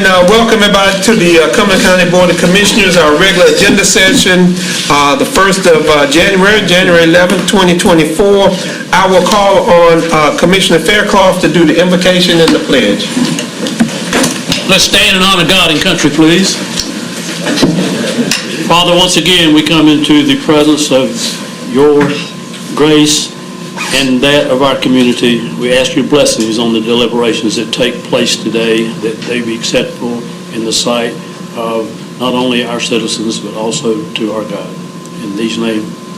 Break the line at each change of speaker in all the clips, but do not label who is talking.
welcome everybody to the Cumberland County Board of Commissioners, our regular agenda session, the 1st of January 11th, 2024. I will call on Commissioner Faircloth to do the invocation and the pledge.
Let's stand and honor God and country, please. Father, once again, we come into the presence of your grace and that of our community. We ask your blessings on the deliberations that take place today, that they be acceptable in the sight of not only our citizens, but also to our God. In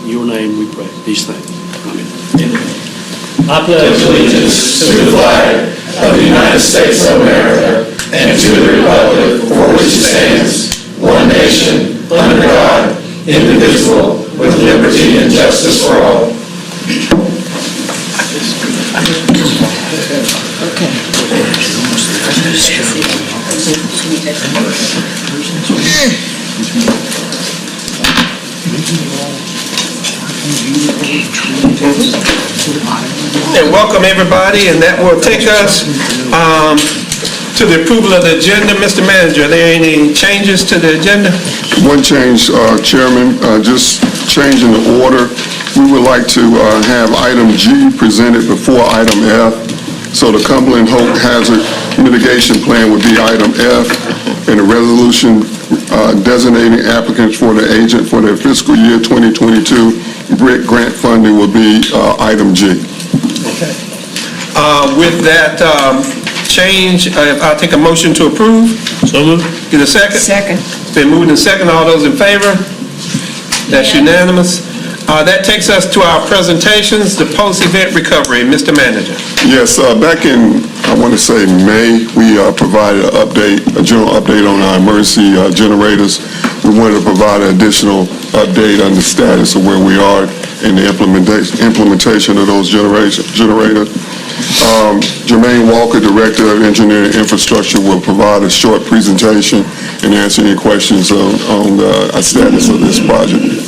your name we pray these things. Amen. I pledge
allegiance to the flag of the United States of America and to the republic for which it stands, one nation, under God, indivisible, with liberty and justice for all.
And welcome everybody, and that will take us to the approval of the agenda. Mr. Manager, are there any changes to the agenda?
One change, Chairman, just changing the order. We would like to have item G presented before item F. So the Cumberland Hope Hazard Mitigation Plan would be item F, and the resolution designating applicants for the agent for their fiscal year 2022 BRIC grant funding will be item G.
Okay. With that change, I'll take a motion to approve.
So moved.
Get a second?
Second.
It's been moved and second. All those in favor? That's unanimous. That takes us to our presentations, the post-event recovery. Mr. Manager.
Yes, back in, I want to say May, we provided a general update on our emergency generators. We wanted to provide an additional update on the status of where we are in the implementation of those generators. Jermaine Walker, Director of Engineering Infrastructure, will provide a short presentation and answer any questions on the status of this project.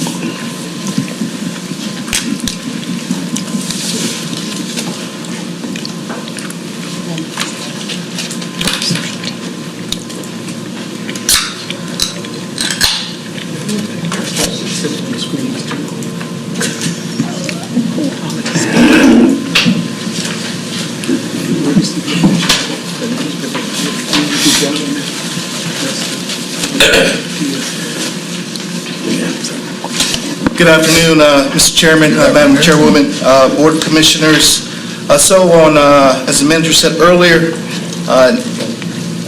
Good afternoon, Mr. Chairman, Madam Chairwoman, Board of Commissioners. As the manager said earlier,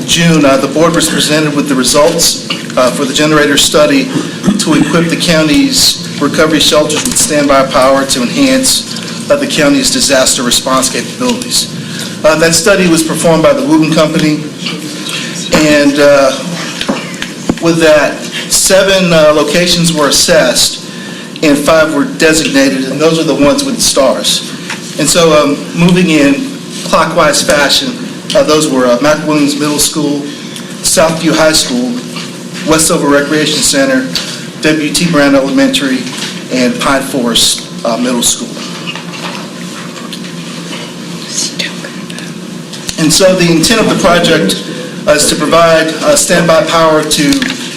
June, the board was presented with the results for the generator study to equip the county's recovery shelters with standby power to enhance the county's disaster response capabilities. That study was performed by the Wooten Company, and with that, 7 locations were assessed and 5 were designated, and those are the ones with the stars. And so moving in clockwise fashion, those were Mac Williams Middle School, Southview High School, Westover Recreation Center, W.T. Brown Elementary, and Pine Forest Middle School. And so the intent of the project is to provide standby power to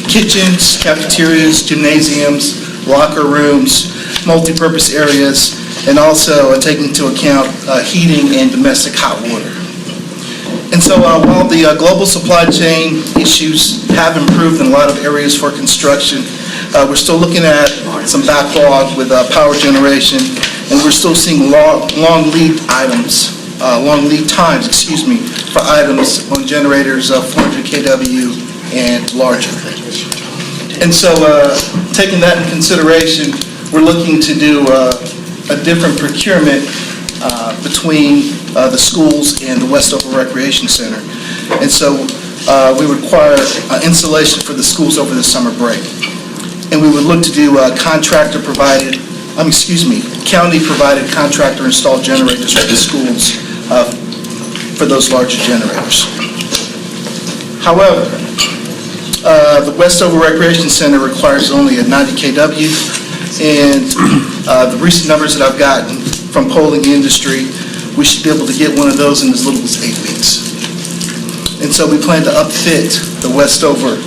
kitchens, cafeterias, gymnasiums, locker rooms, multi-purpose areas, and also taking into account heating and domestic hot water. And so while the global supply chain issues have improved in a lot of areas for construction, we're still looking at some backlog with power generation, and we're still seeing long lead times, for items on generators of 400 kW and larger. And so taking that in consideration, we're looking to do a different procurement between the schools and the Westover Recreation Center. And so we require installation for the schools over the summer break. And we would look to do county-provided contractor-installed generators for the schools for those larger generators. However, the Westover Recreation Center requires only a 90 kW, and the recent numbers that I've gotten from polling the industry, we should be able to get one of those in as little as 8 weeks. And so we plan to upfit the Westover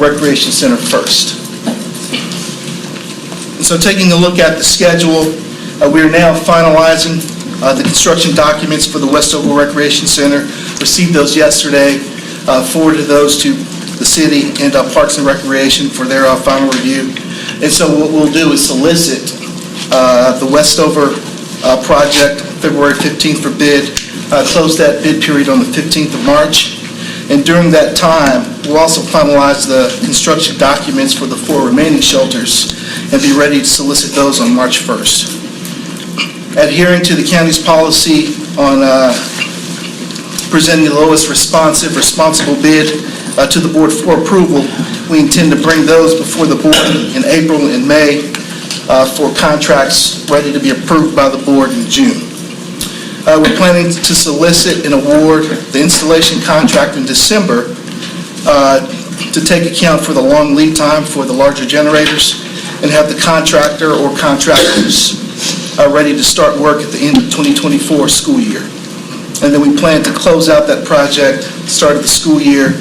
Recreation Center first. And so taking a look at the schedule, we are now finalizing the construction documents for the Westover Recreation Center. Received those yesterday, forwarded those to the city and Parks and Recreation for their final review. And so what we'll do is solicit the Westover project February 15th for bid, close that bid period on the 15th of March. And during that time, we'll also finalize the construction documents for the 4 remaining shelters and be ready to solicit those on March 1st. Adhering to the county's policy on presenting the lowest responsible bid to the board for approval, we intend to bring those before the board in April and May for contracts ready to be approved by the board in June. We're planning to solicit and award the installation contract in December to take account for the long lead time for the larger generators and have the contractor or contractors ready to start work at the end of 2024 school year. And then we plan to close out that project, start of the school year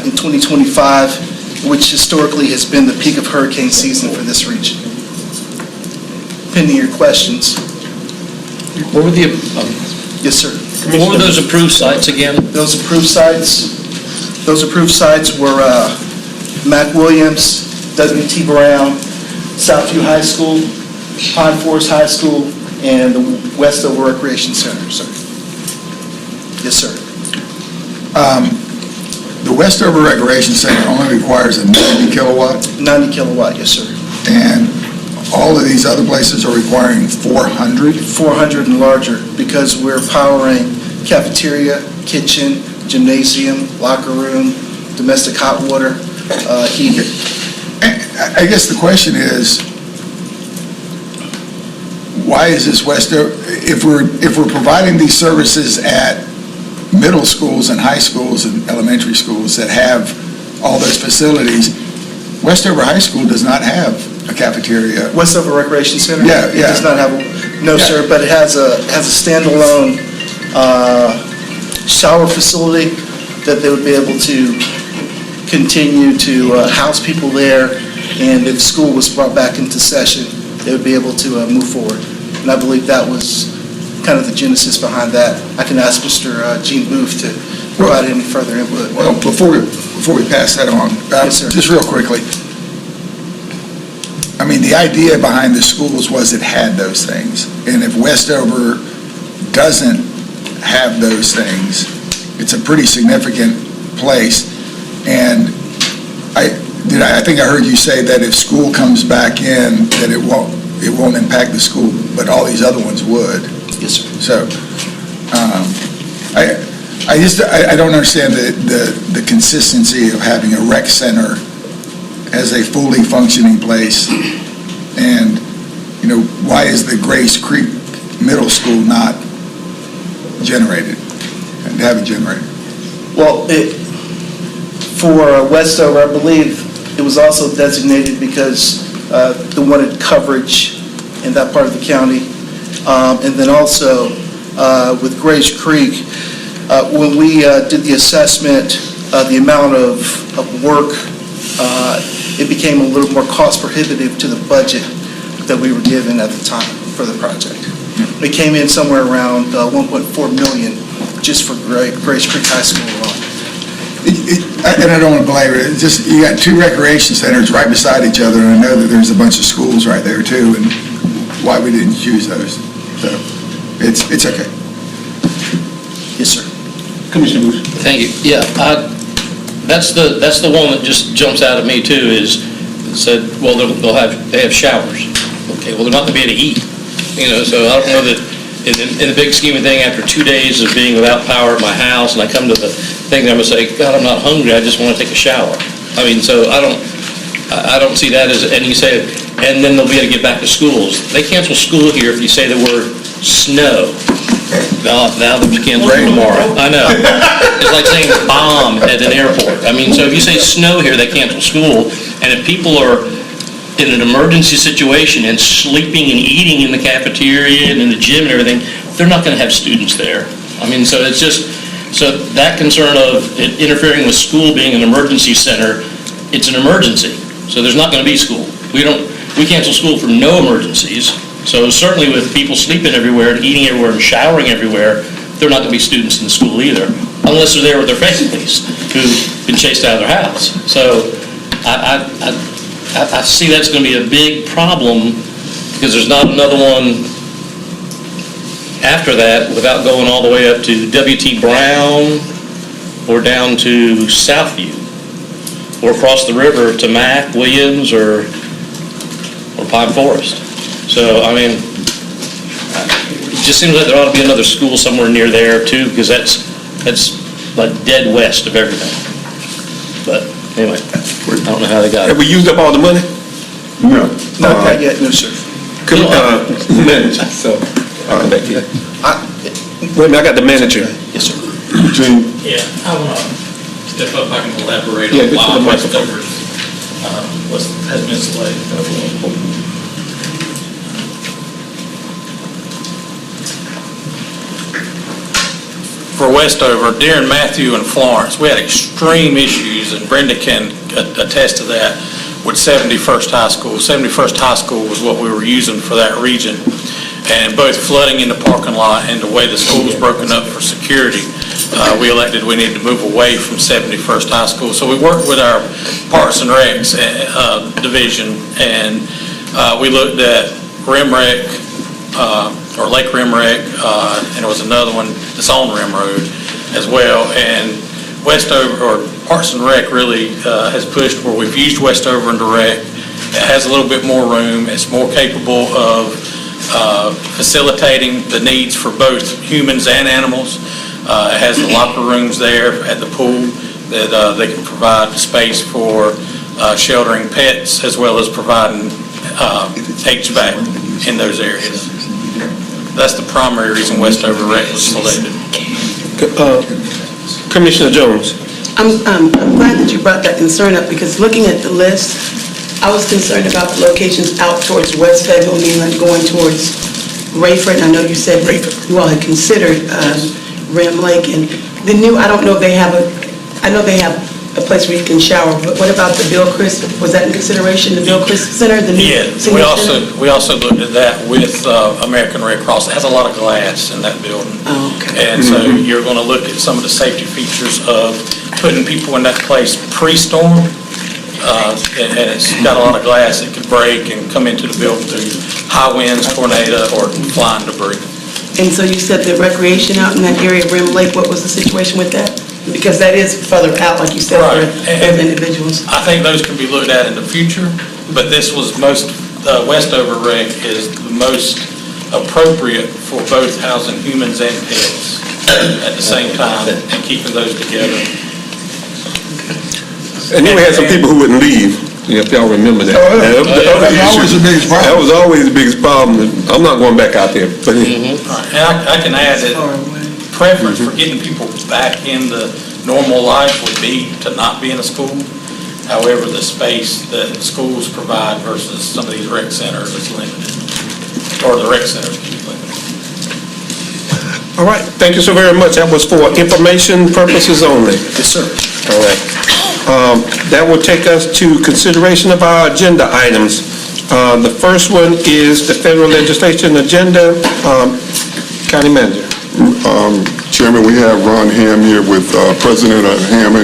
in 2025, which historically has been the peak of hurricane season for this region. Pending your questions.
What were the,
Yes, sir.
what were those approved sites again?
Those approved sites were Mac Williams, W.T. Brown, Southview High School, Pine Forest High School, and the Westover Recreation Center, sir. Yes, sir.
The Westover Recreation Center only requires a 90 kilowatt,
90 kilowatt, yes, sir.
and all of these other places are requiring 400?
400 and larger, because we're powering cafeteria, kitchen, gymnasium, locker room, domestic hot water, heating.
I guess the question is, why is this Westover, if we're providing these services at middle schools and high schools and elementary schools that have all those facilities, Westover High School does not have a cafeteria.
Westover Recreation Center?
Yeah,
It
yeah.
does not have, no,
Yeah.
sir, but it has a standalone shower facility that they would be able to continue to house people there, and if school was brought back into session, they would be able to move forward. And I believe that was kind of the genesis behind that. I can ask Mr. Gene Booth to provide any further input.
Well, before we pass that on,
Yes, sir.
just real quickly, I mean, the idea behind the schools was it had those things, and if Westover doesn't have those things, it's a pretty significant place. And I think I heard you say that if school comes back in, that it won't impact the school, but all these other ones would.
Yes, sir.
So, I don't understand the consistency of having a rec center as a fully functioning place, and, why is the Grace Creek Middle School not generated, and have it generated?
Well, for Westover, I believe it was also designated because they wanted coverage in that part of the county. And then also with Grace Creek, when we did the assessment, the amount of work, it became a little more cost prohibitive to the budget that we were given at the time for the project. It came in somewhere around 1.4 million just for Grace Creek High School alone.
And I don't want to belabor it, just, you got 2 recreation centers right beside each other, and I know that there's a bunch of schools right there too, and why we didn't choose those. So, it's okay.
Yes, sir.
Commissioner Booth.
Thank you. Yeah, that's the one that just jumps out at me too, is it said, well, they have showers. Okay, well, they're not going to be able to eat, so I don't know that, in the big scheme of thing, after 2 days of being without power at my house, and I come to the thing, I'm going to say, God, I'm not hungry, I just want to take a shower. I mean, so I don't see that as, and you say, and then they'll be able to get back to schools. They cancel school here if you say the word snow. Now they're canceling tomorrow. I know. It's like saying bomb at an airport. I mean, so if you say snow here, they cancel school, and if people are in an emergency situation and sleeping and eating in the cafeteria and in the gym and everything, they're not going to have students there. I mean, so it's just, So that concern of it interfering with school being an emergency center, it's an emergency, so there's not going to be school. We cancel school for no emergencies, so certainly with people sleeping everywhere and eating everywhere and showering everywhere, there are not going to be students in the school either, unless they're there with their families who've been chased out of their house. So I see that's going to be a big problem because there's not another one after that without going all the way up to W.T. Brown or down to Southview or across the river to Mack, Williams, or Pine Forest. So, I mean, it just seems like there ought to be another school somewhere near there too, because that's like dead west of everything. But anyway, I don't know how they got it.
Have we used up all the money?
No.
Not yet, no, sir.
Manager, so, back here. Wait a minute, I got the manager.
Yes, sir.
Eugene,
Yeah, I want to step up, I can elaborate
Yeah,
on
get to
why
the microphone.
Westover has been selected. For Westover, during Matthew and Florence, we had extreme issues, and Brenda can attest to that, with 71st High School. 71st High School was what we were using for that region, and both flooding in the parking lot and the way the school was broken up for security, we elected we needed to move away from 71st High School. So we worked with our Parks and Recs division, and we looked at Rimrec, or Lake Rimrec, and there was another one that's on Rim Road as well. And Westover, or Parks and Rec really has pushed where we've used Westover and Rec. It has a little bit more room. It's more capable of facilitating the needs for both humans and animals. It has the locker rooms there at the pool that they can provide space for sheltering pets as well as providing HVAC in those areas. That's the primary reason Westover Rec was selected.
Commissioner Jones.
I'm glad that you brought that concern up, because looking at the list, I was concerned about the locations out towards West Fayetteville, meaning going towards Rayford. I know you said that you all had considered Ram Lake, and the new, I don't know if they have I know they have a place where you can shower, but what about the Bill Chris? Was that in consideration, the Bill Chris Center? The new
Yeah,
senior center?
we also looked at that with American Red Cross. It has a lot of glass in that building.
Oh, okay.
And so you're going to look at some of the safety features of putting people in that place pre-storm. And it's got a lot of glass that could break and come into the building through high winds, tornado, or flying debris.
And so you said the recreation out in that area, Rim Lake, what was the situation with that? Because that is further out, like you said,
Right.
for those individuals.
I think those can be looked at in the future, but this was Westover Rec is the most appropriate for both housing humans and pets at the same time and keeping those together.
And then we had some people who wouldn't leave, if y'all remember that.
Oh, yeah. That's always the biggest problem.
That was always the biggest problem. I'm not going back out there. But
And I can add that preference for getting people back in the normal life would be to not be in a school. However, the space that schools provide versus some of these rec centers is limited, or the rec centers can be limited.
all right, thank you so very much. That was for information purposes only.
Yes, sir.
All right. That will take us to consideration of our agenda items. The first one is the federal legislation agenda. County Manager.
Chairman, we have Ron Ham here with President of Ham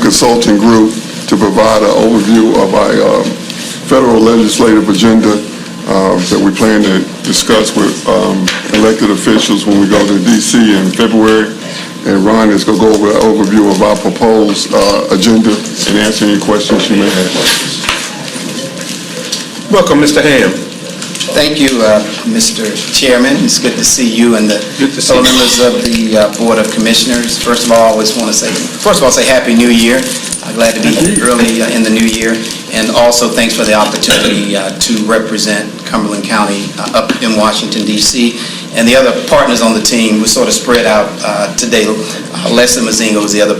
Consulting Group to provide an overview of our federal legislative agenda that we plan to discuss with elected officials when we go to D.C. in February. And Ron is going to go over an overview of our proposed agenda and answer any questions you may have.
Welcome, Mr. Ham.
Thank you, Mr. Chairman. It's good to see you and the fellow members of the Board of Commissioners. First of all, I always want to say Happy New Year. I'm glad to be early in the new year. And also, thanks for the opportunity to represent Cumberland County up in Washington, D.C. And the other partners on the team, we sort of spread out today. Leslie Mazingo is the other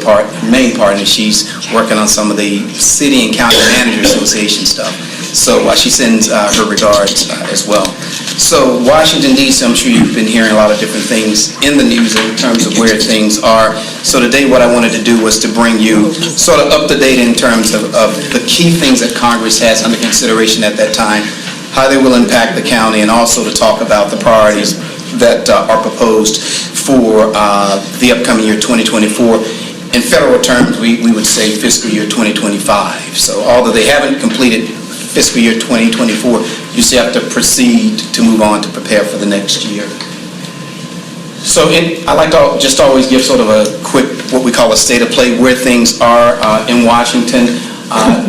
main partner. She's working on some of the City and County Manager Association stuff. So she sends her regards as well. So Washington DC, I'm sure you've been hearing a lot of different things in the news in terms of where things are. So today what I wanted to do was to bring you sort of up to date in terms of the key things that Congress has under consideration at that time, how they will impact the county, and also to talk about the priorities that are proposed for the upcoming year 2024. In federal terms, we would say fiscal year 2025. So although they haven't completed fiscal year 2024, you still have to proceed to move on to prepare for the next year. So I like to just always give sort of a quick, what we call a state of play, where things are in Washington.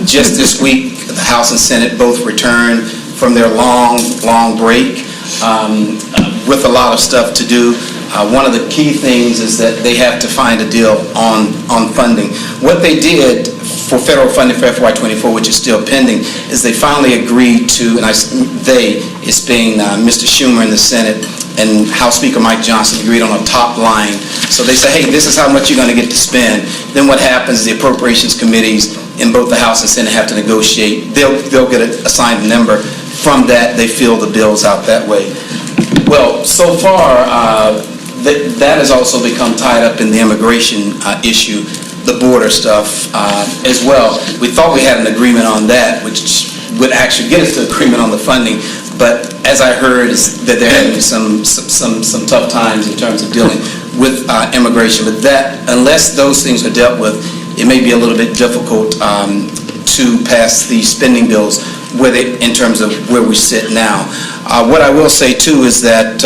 Just this week, the House and Senate both returned from their long break with a lot of stuff to do. One of the key things is that they have to find a deal on funding. What they did for federal funding for FY24, which is still pending, is they finally agreed to, and they, it's being Mr. Schumer in the Senate and House Speaker Mike Johnson agreed on a top line. So they say, hey, this is how much you're going to get to spend. Then what happens is the appropriations committees in both the House and Senate have to negotiate. They'll get assigned a number. From that, they fill the bills out that way. Well, so far, that has also become tied up in the immigration issue, the border stuff as well. We thought we had an agreement on that, which would actually get us to agreement on the funding, but as I heard is that they're having some tough times in terms of dealing with immigration. But that, unless those things are dealt with, it may be a little bit difficult to pass the spending bills in terms of where we sit now. What I will say too is that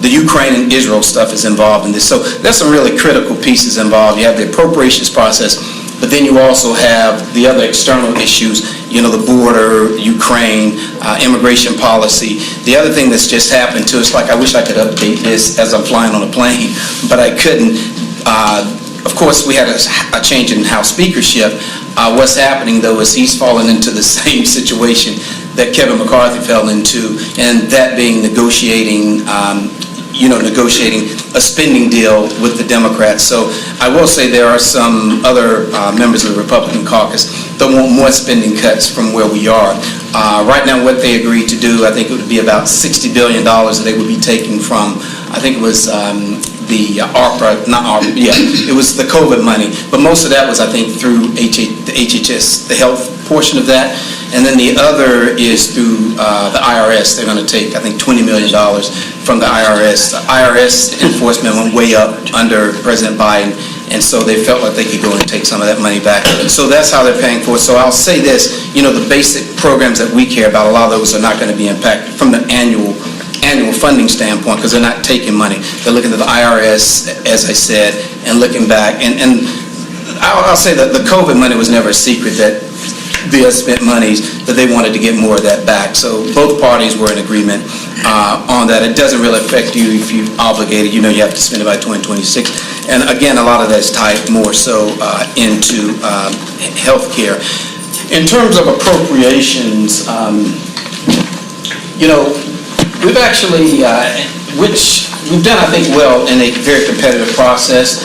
the Ukraine and Israel stuff is involved in this. So there's some really critical pieces involved. You have the appropriations process, but then you also have the other external issues, the border, Ukraine, immigration policy. The other thing that's just happened too, it's like I wish I could update this as I'm flying on a plane, but I couldn't. Of course, we had a change in House speakership. What's happening, though, is he's fallen into the same situation that Kevin McCarthy fell into, and that being negotiating a spending deal with the Democrats. So I will say there are some other members of the Republican caucus that want more spending cuts from where we are. Right now, what they agreed to do, I think it would be about $60 billion that they would be taking from, I think it was the it was the COVID money, but most of that was, I think, through the HHS, the health portion of that, and then the other is through the IRS. They're going to take, I think, $20 million from the IRS. The IRS enforcement went way up under President Biden, and so they felt like they could go and take some of that money back. So that's how they're paying for it. So I'll say this, the basic programs that we care about, a lot of those are not going to be impacted from the annual funding standpoint, because they're not taking money. They're looking at the IRS, as I said, and looking back. And I'll say that the COVID money was never a secret, that they had spent monies, that they wanted to get more of that back. So both parties were in agreement on that. It doesn't really affect you if you're obligated. You have to spend it by 2026. And again, a lot of that's tied more so into health care. In terms of appropriations, we've actually, which we've done, I think, well in a very competitive process.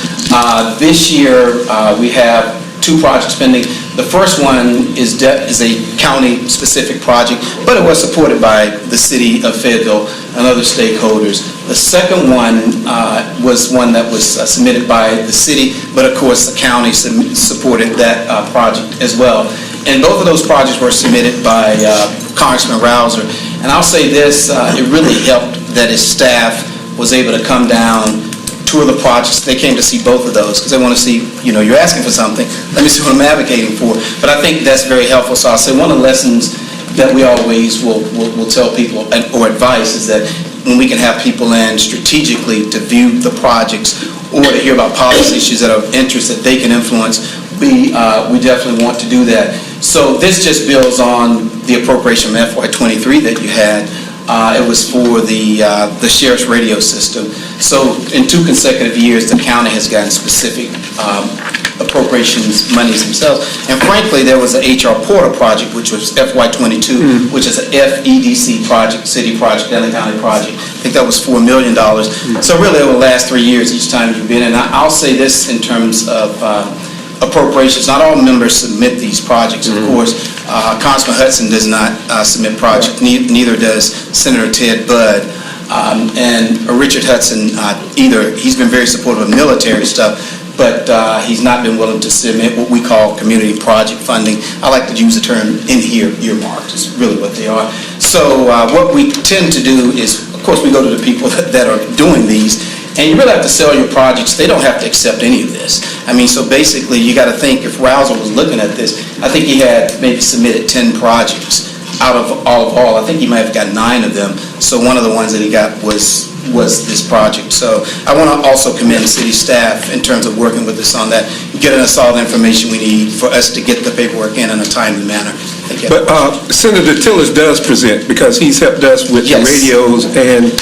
This year, we have 2 projects pending. The first one is a county-specific project, but it was supported by the city of Fayetteville and other stakeholders. The second one was one that was submitted by the city, but of course the county supported that project as well. And both of those projects were submitted by Congressman Rouser. And I'll say this, it really helped that his staff was able to come down, tour the projects. They came to see both of those because they want to see, you're asking for something, let me see what I'm advocating for. But I think that's very helpful. So I'll say one of the lessons that we always will tell people or advice is that when we can have people in strategically to view the projects or to hear about policy issues that are of interest that they can influence, we definitely want to do that. So this just builds on the appropriation from FY23 that you had. It was for the sheriff's radio system. So in 2 consecutive years, the county has gotten specific appropriations monies themselves. And frankly, there was an HR Portal project, which was FY22, which is an FEDC project, city project, Denton County project. I think that was $4 million. So really, over the last 3 years, each time you've been in. I'll say this in terms of appropriations. Not all members submit these projects, of course, Congressman Hudson does not submit projects, neither does Senator Ted Budd. And Richard Hudson, he's been very supportive of military stuff, but he's not been willing to submit what we call community project funding. I like to use the term in here, earmarked, is really what they are. So what we tend to do is, of course, we go to the people that are doing these, and you really have to sell your projects. They don't have to accept any of this. I mean, so basically, you got to think, if Rouser was looking at this, I think he had maybe submitted 10 projects out of all. I think he might have got 9 of them. So one of the ones that he got was this project. So I want to also commend city staff in terms of working with us on that, getting us all the information we need for us to get the paperwork in a timely manner.
But Senator Tillis does present, because he's helped us with the
Yes.
radios, and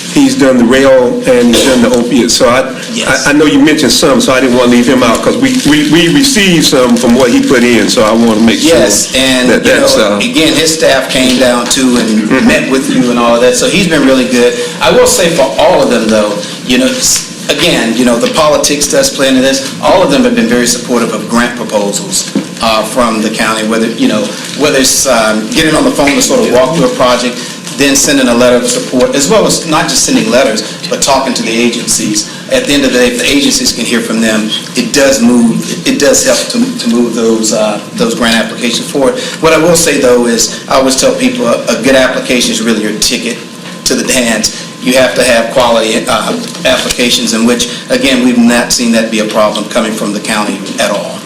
he's done the rail, and he's done the opiates. So
Yes.
I know you mentioned some, so I didn't want to leave him out, because we received some from what he put in, so I want to make sure.
Yes, and
that that's,
again, his staff came down too and met with you and all of that, so he's been really good. I will say for all of them, though, again, the politics does play into this. All of them have been very supportive of grant proposals from the county, whether it's getting on the phone to sort of walk through a project, then sending a letter of support, as well as not just sending letters, but talking to the agencies. At the end of the day, if the agencies can hear from them, it does help to move those grant applications forward. What I will say, though, is I always tell people a good application is really your ticket to the dance. You have to have quality applications, in which, again, we've not seen that be a problem coming from the county at all.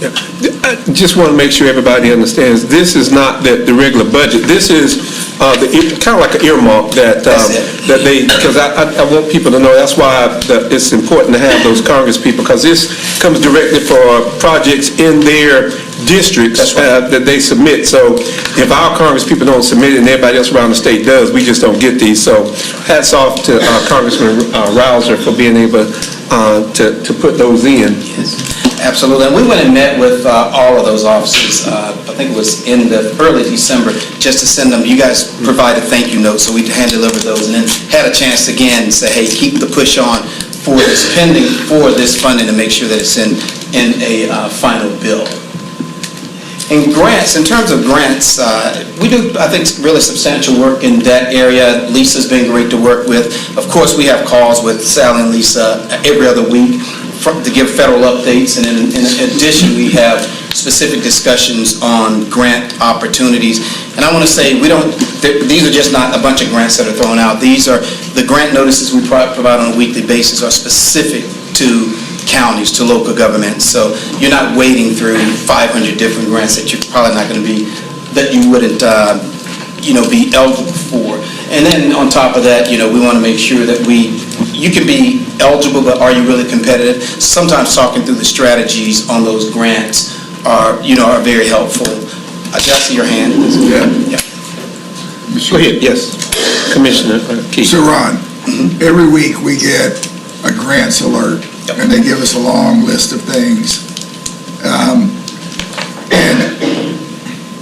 I just want to make sure everybody understands, this is not the regular budget. This is kind of like an earmark that they, because I want people to know, that's why it's important to have those Congress people, because this comes directly for projects in their districts that they submit. So if our Congress people don't submit it and everybody else around the state does, we just don't get these. So hats off to Congressman Rouser for being able to put those in.
Yes, absolutely. And we went and met with all of those offices, I think it was in the early December, just to send them, you guys provided thank you notes, so we hand-delivered those, and then had a chance again to say, hey, keep the push on for this pending, for this funding, to make sure that it's in a final bill. In grants, in terms of grants, we do, I think, really substantial work in that area. Lisa's been great to work with. Of course, we have calls with Sally and Lisa every other week to give federal updates, and in addition, we have specific discussions on grant opportunities. And I want to say, these are just not a bunch of grants that are thrown out. These are, the grant notices we provide on a weekly basis are specific to counties, to local governments. So you're not wading through 500 different grants that you're probably not going to be, that you wouldn't, be eligible for. And then on top of that, we want to make sure that you can be eligible, but are you really competitive? Sometimes talking through the strategies on those grants are very helpful. Did I see your hand?
Yeah.
Go ahead, yes. Commissioner Keith.
So Ron, every week we get a grants alert, and they give us a long list of things. And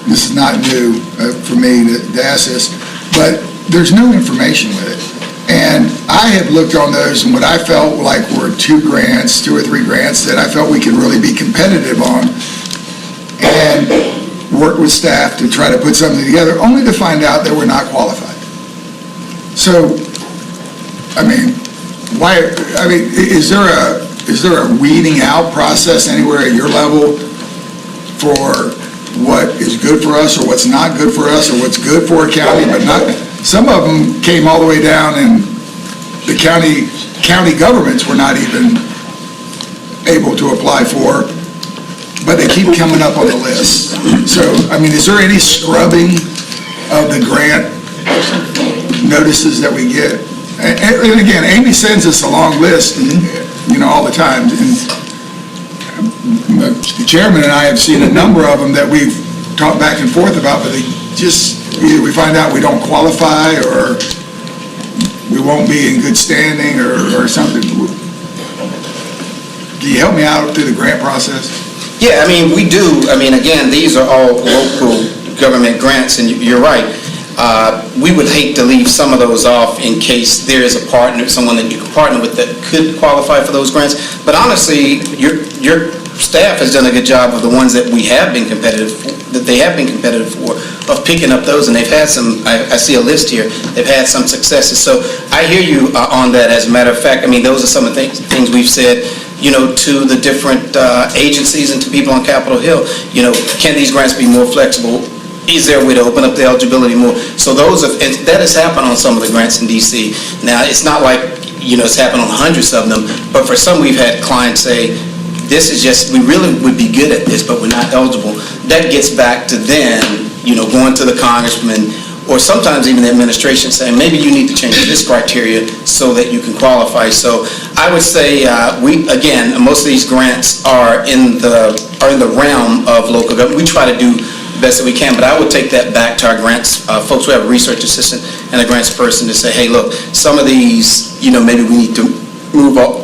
this is not new for me to ask this, but there's no information with it. And I have looked on those, and what I felt like were 2 or 3 grants that I felt we could really be competitive on, and work with staff to try to put something together, only to find out that we're not qualified. So, is there a weeding out process anywhere at your level for what is good for us or what's not good for us, or what's good for a county but not? Some of them came all the way down, and the county governments were not even able to apply for, but they keep coming up on the list. So, is there any scrubbing of the grant notices that we get? And again, Amy sends us a long list, all the time. And the chairman and I have seen a number of them that we've talked back and forth about, but they just, either we find out we don't qualify, or we won't be in good standing, or something. Can you help me out through the grant process?
Yeah, we do. Again, these are all local government grants, and you're right. We would hate to leave some of those off in case there is a partner, someone that you could partner with that could qualify for those grants. But honestly, your staff has done a good job of the ones that we have been competitive, that they have been competitive for, of picking up those, and they've had some, I see a list here, they've had some successes. So I hear you on that. As a matter of fact, I mean, those are some of the things we've said, to the different agencies and to people on Capitol Hill. Can these grants be more flexible? Is there a way to open up the eligibility more? So and that has happened on some of the grants in D.C. Now, it's not like, it's happened on hundreds of them, but for some, we've had clients say, this is just, we really would be good at this, but we're not eligible. That gets back to then, going to the congressman, or sometimes even the administration saying, maybe you need to change this criteria so that you can qualify. So I would say, most of these grants are in the realm of local government. We try to do the best that we can, but I would take that back to our grants folks. We have a research assistant and a grants person to say, hey, look, some of these, maybe we need to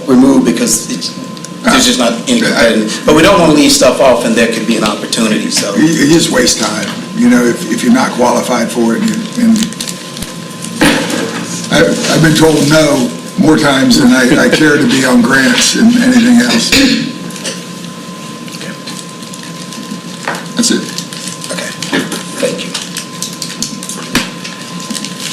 remove because there's just not any competitive. But we don't want to leave stuff off, and there could be an opportunity. So
You just waste time, if you're not qualified for it. And I've been told no more times than I care to be on grants and anything else. That's it.
Okay, thank you.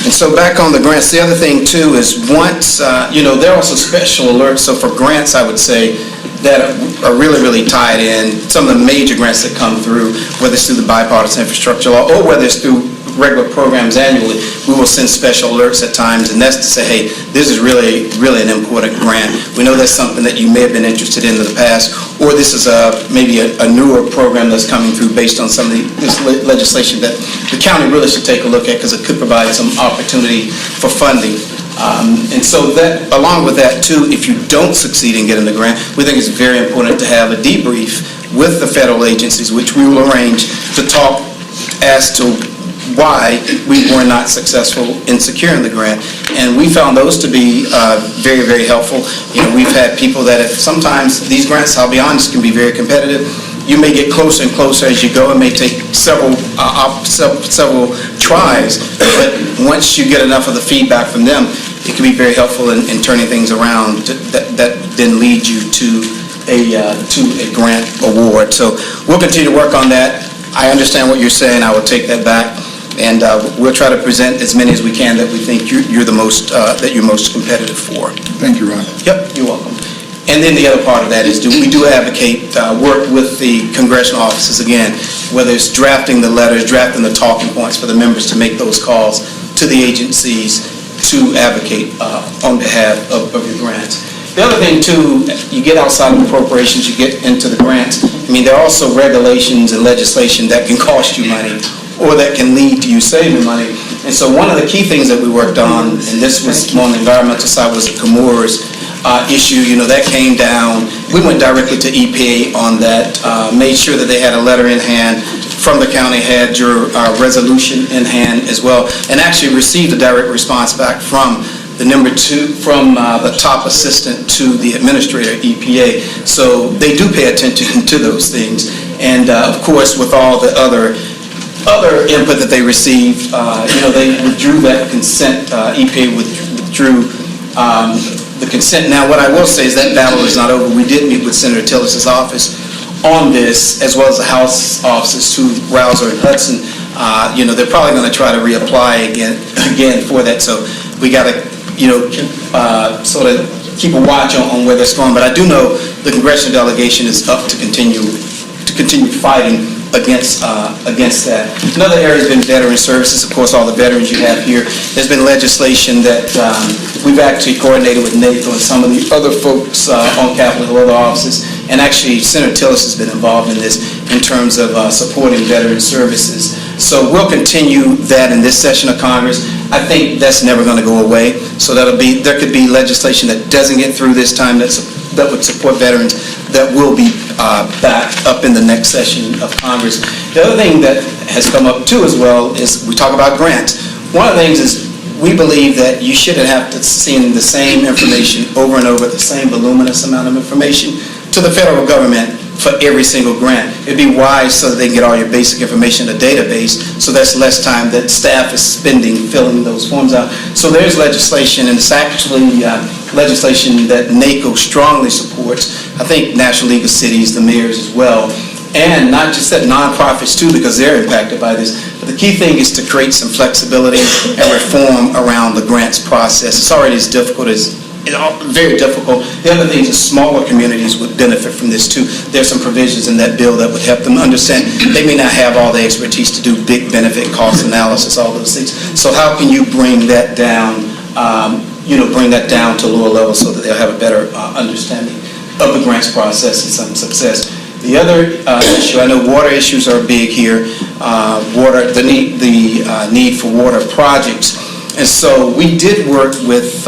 And so back on the grants, the other thing too is once, there are also special alerts. So for grants, I would say that are really, really tied in, some of the major grants that come through, whether it's through the bipartisan infrastructure law or whether it's through regular programs annually, we will send special alerts at times, and that's to say, hey, this is really, really an important grant. We know that's something that you may have been interested in the past, or this is maybe a newer program that's coming through based on some of this legislation that the county really should take a look at because it could provide some opportunity for funding. And so that, along with that too, if you don't succeed in getting the grant, we think it's very important to have a debrief with the federal agencies, which we will arrange, to talk as to why we were not successful in securing the grant. And we found those to be very, very helpful. We've had people that sometimes these grants, I'll be honest, can be very competitive. You may get closer and closer as you go. It may take several tries, but once you get enough of the feedback from them, it can be very helpful in turning things around that then leads you to a grant award. So we'll continue to work on that. I understand what you're saying. I will take that back, and we'll try to present as many as we can that we think you're the most competitive for.
Thank you, Ron.
Yep, you're welcome. And then the other part of that is we do advocate, work with the congressional offices again, whether it's drafting the letters, drafting the talking points for the members to make those calls to the agencies to advocate on behalf of your grants. The other thing too, you get outside of appropriations, you get into the grants. I mean, there are also regulations and legislation that can cost you money or that can lead to you saving money. And so one of the key things that we worked on, and this was more on the environmental side, was the Comores issue. That came down. We went directly to EPA on that, made sure that they had a letter in hand from the county, had your resolution in hand as well, and actually received a direct response back from the the top assistant to the administrator, EPA. So they do pay attention to those things. And of course, with all the other input that they received, they withdrew that consent. EPA withdrew the consent. Now, what I will say is that battle is not over. We did meet with Senator Tillis's office on this, as well as the House offices, to Rouser and Hudson. They're probably going to try to reapply again for that. So we got to, sort of keep a watch on where that's going. But I do know the congressional delegation is up to continue fighting against that. Another area has been veteran services. Of course, all the veterans you have here. There's been legislation that we've actually coordinated with NATO and some of the other folks on Capitol Hill, other offices, and actually Senator Tillis has been involved in this in terms of supporting veteran services. So we'll continue that in this session of Congress. I think that's never going to go away. So there could be legislation that doesn't get through this time that would support veterans that will be back up in the next session of Congress. The other thing that has come up too as well is we talk about grants. One of the things is we believe that you shouldn't have to send the same information over and over, the same voluminous amount of information to the federal government for every single grant. It'd be wise so that they can get all your basic information in a database, so that's less time that staff is spending filling those forms out. So there's legislation, and it's actually legislation that NACO strongly supports. I think National League of Cities, the mayors as well, and not just that, nonprofits too, because they're impacted by this. But the key thing is to create some flexibility and reform around the grants process. It's already as difficult as very difficult. The other thing is smaller communities would benefit from this too. There's some provisions in that bill that would help them understand they may not have all the expertise to do big benefit cost analysis, all those things. So how can you bring that down, bring that down to a lower level so that they'll have a better understanding of the grants process and some success. The other issue, I know water issues are big here, the need for water projects. And so we did work with,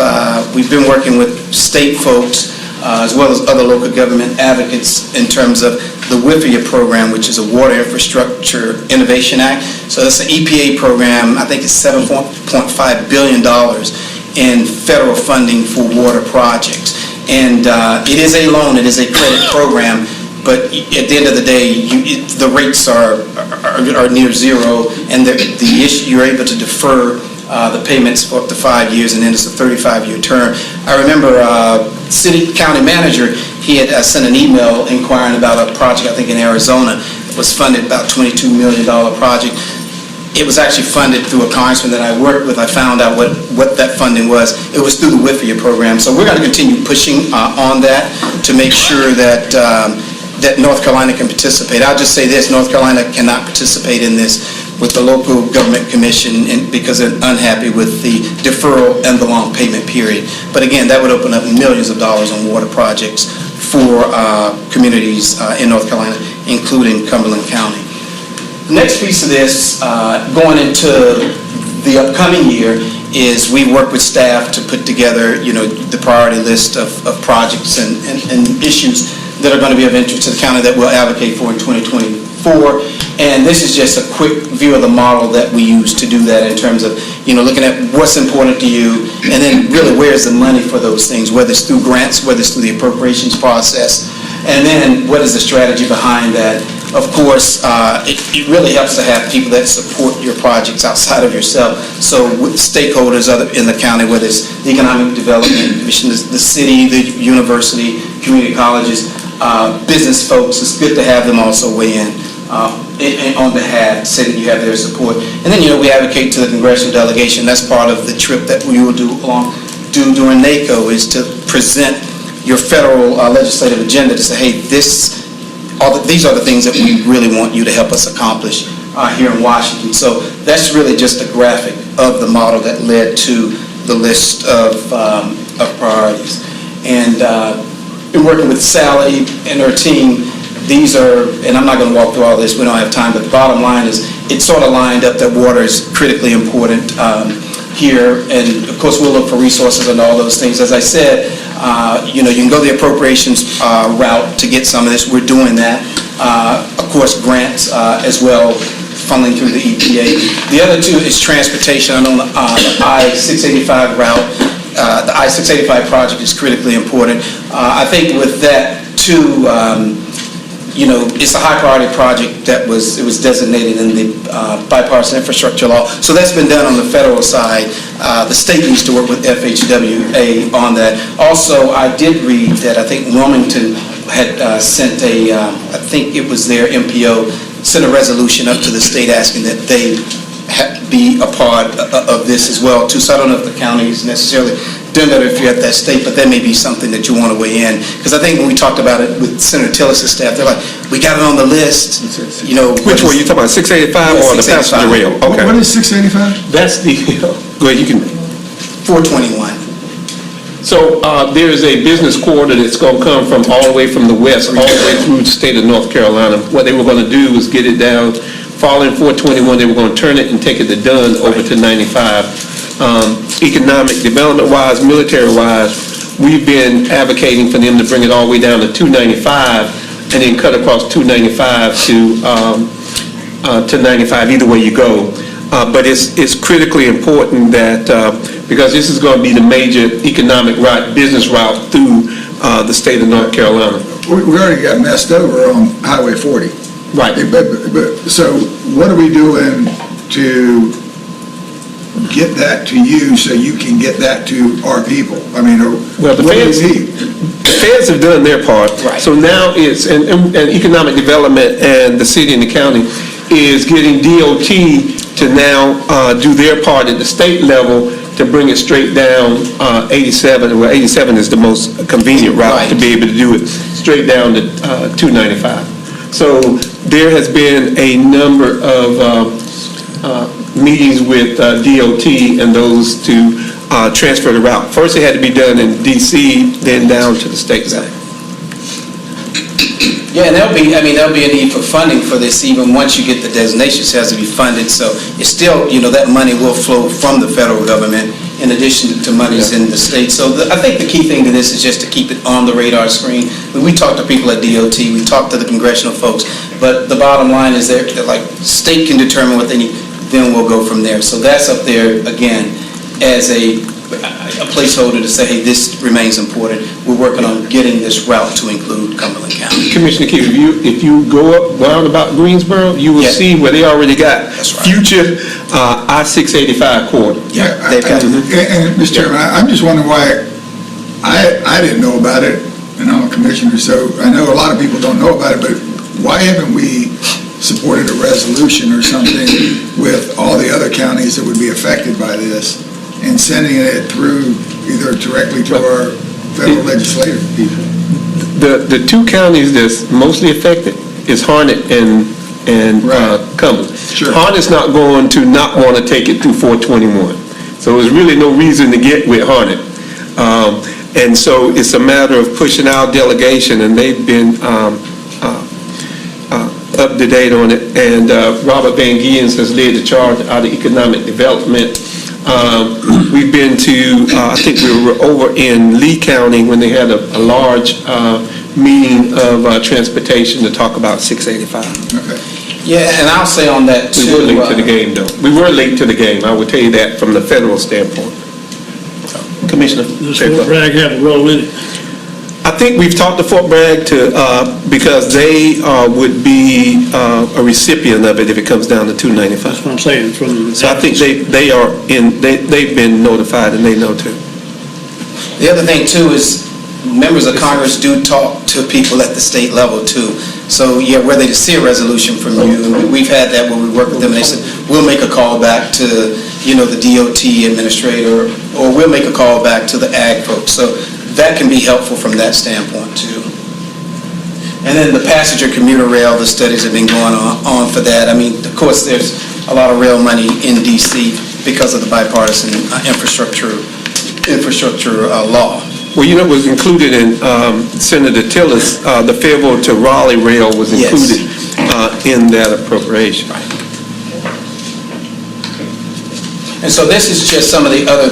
we've been working with state folks as well as other local government advocates in terms of the WIFIA program, which is a Water Infrastructure Innovation Act. So that's an EPA program. I think it's $7.5 billion in federal funding for water projects. And it is a loan, it is a credit program, but at the end of the day, the rates are near zero, and the issue, you're able to defer the payments for up to 5 years, and then it's a 35-year term. I remember county manager, he had sent an email inquiring about a project, I think in Arizona. It was funded about $22 million project. It was actually funded through a congressman that I worked with. I found out what that funding was. It was through the WIFIA program. So we're going to continue pushing on that to make sure that that North Carolina can participate. I'll just say this, North Carolina cannot participate in this with the local government commission because they're unhappy with the deferral and the long payment period. But again, that would open up millions of dollars on water projects for communities in North Carolina, including Cumberland County. The next piece of this, going into the upcoming year, is we work with staff to put together, the priority list of projects and issues that are going to be of interest to the county that we'll advocate for in 2024. And this is just a quick view of the model that we use to do that in terms of, looking at what's important to you, and then really where's the money for those things, whether it's through grants, whether it's through the appropriations process, and then what is the strategy behind that. Of course, it really helps to have people that support your projects outside of yourself. So with stakeholders in the county, whether it's the Economic Development Commission, the city, the university, community colleges, business folks, it's good to have them also weigh in on behalf, say that you have their support. And then, we advocate to the congressional delegation. That's part of the trip that we will do during NACO, is to present your federal legislative agenda to say, hey, these are the things that we really want you to help us accomplish here in Washington. So that's really just a graphic of the model that led to the list of priorities. And been working with Sally and her team. These are, and I'm not going to walk through all this, we don't have time, but the bottom line is it's sort of lined up that water is critically important here, and of course we'll look for resources and all those things. As I said, you can go the appropriations route to get some of this. We're doing that. Of course, grants as well, funneling through the EPA. The other two is transportation. I know the I-685 route, the I-685 project is critically important. I think with that too, it's a high priority project that was designated in the bipartisan infrastructure law. So that's been done on the federal side. The state needs to work with FHWA on that. Also, I did read that I think Wilmington had sent I think it was their MPO, sent a resolution up to the state asking that they be a part of this as well too. So I don't know if the county is necessarily doing that if you're at that state, but that may be something that you want to weigh in. Because I think when we talked about it with Senator Tillis' staff, they're like, we got it on the list.
Which one? You talking about 685 or the passenger rail? Okay.
What is 685?
That's the, go ahead, you can.
421.
So there's a business corridor that's going to come from all the way from the west, all the way through the state of North Carolina. What they were going to do was get it down, following 421, they were going to turn it and take it to Dunn over to 95. Economic development-wise, military-wise, we've been advocating for them to bring it all the way down to 295 and then cut across 295 to 95, either way you go. But it's critically important that, because this is going to be the major economic route, business route through the state of North Carolina.
we already got messed over on Highway 40.
Right.
So what are we doing to get that to you so you can get that to our people? I mean,
Well, the
what do
feds-
we need?
The feds have done their part.
Right.
So now it's, and economic development and the city and the county is getting DOT to now do their part at the state level to bring it straight down 87. Well, 87 is the most convenient route to be able to do it, straight down to 295. So there has been a number of meetings with DOT and those to transfer the route. First, it had to be done in DC, then down to the state level.
Yeah, and there'll be a need for funding for this even once you get the designations, it has to be funded. So it's still, that money will flow from the federal government in addition to monies in the state. So I think the key thing to this is just to keep it on the radar screen. We talk to people at DOT, we talk to the congressional folks, but the bottom line is they're like, state can determine what they need, then we'll go from there. So that's up there, again, as a placeholder to say, hey, this remains important. We're working on getting this route to include Cumberland County.
Commissioner Keefe, if you go up round about Greensboro, you will see where they already got
That's right.
future I-685 corridor.
Yeah, they've got
And, Mr. Chairman, I'm just wondering why I didn't know about it, and I'm a commissioner, so I know a lot of people don't know about it, but why haven't we supported a resolution or something with all the other counties that would be affected by this and sending it through either directly to our federal legislative people?
The two counties that's mostly affected is Harnett and Cumberland.
Sure.
Harnett's not going to not want to take it through 421. So there's really no reason to get with Harnett. And so it's a matter of pushing our delegation, and they've been up to date on it. And Robert Van Giens has led the charge out of economic development. We've been to, I think we were over in Lee County when they had a large meeting of transportation to talk about 685.
Okay.
Yeah, and I'll say on that
We
too.
were late to the game, though. We were late to the game, I will tell you that from the federal standpoint. Commissioner
Does
Fairclough.
Fort Bragg have a role in it?
I think we've talked to Fort Bragg because they would be a recipient of it if it comes down to 295.
That's what I'm saying, from...
So I think they've been notified and they know too.
The other thing too is members of Congress do talk to people at the state level too. So yeah, where they see a resolution from you, and we've had that where we work with them and they said, we'll make a call back to, the DOT administrator, or we'll make a call back to the ag folks. So that can be helpful from that standpoint too. And then the passenger commuter rail, the studies have been going on for that. I mean, of course, there's a lot of rail money in DC because of the bipartisan infrastructure law.
Well, it was included in Senator Tillis, the Fayetteville to Raleigh rail was
Yes.
included in that appropriation.
And so this is just some of the other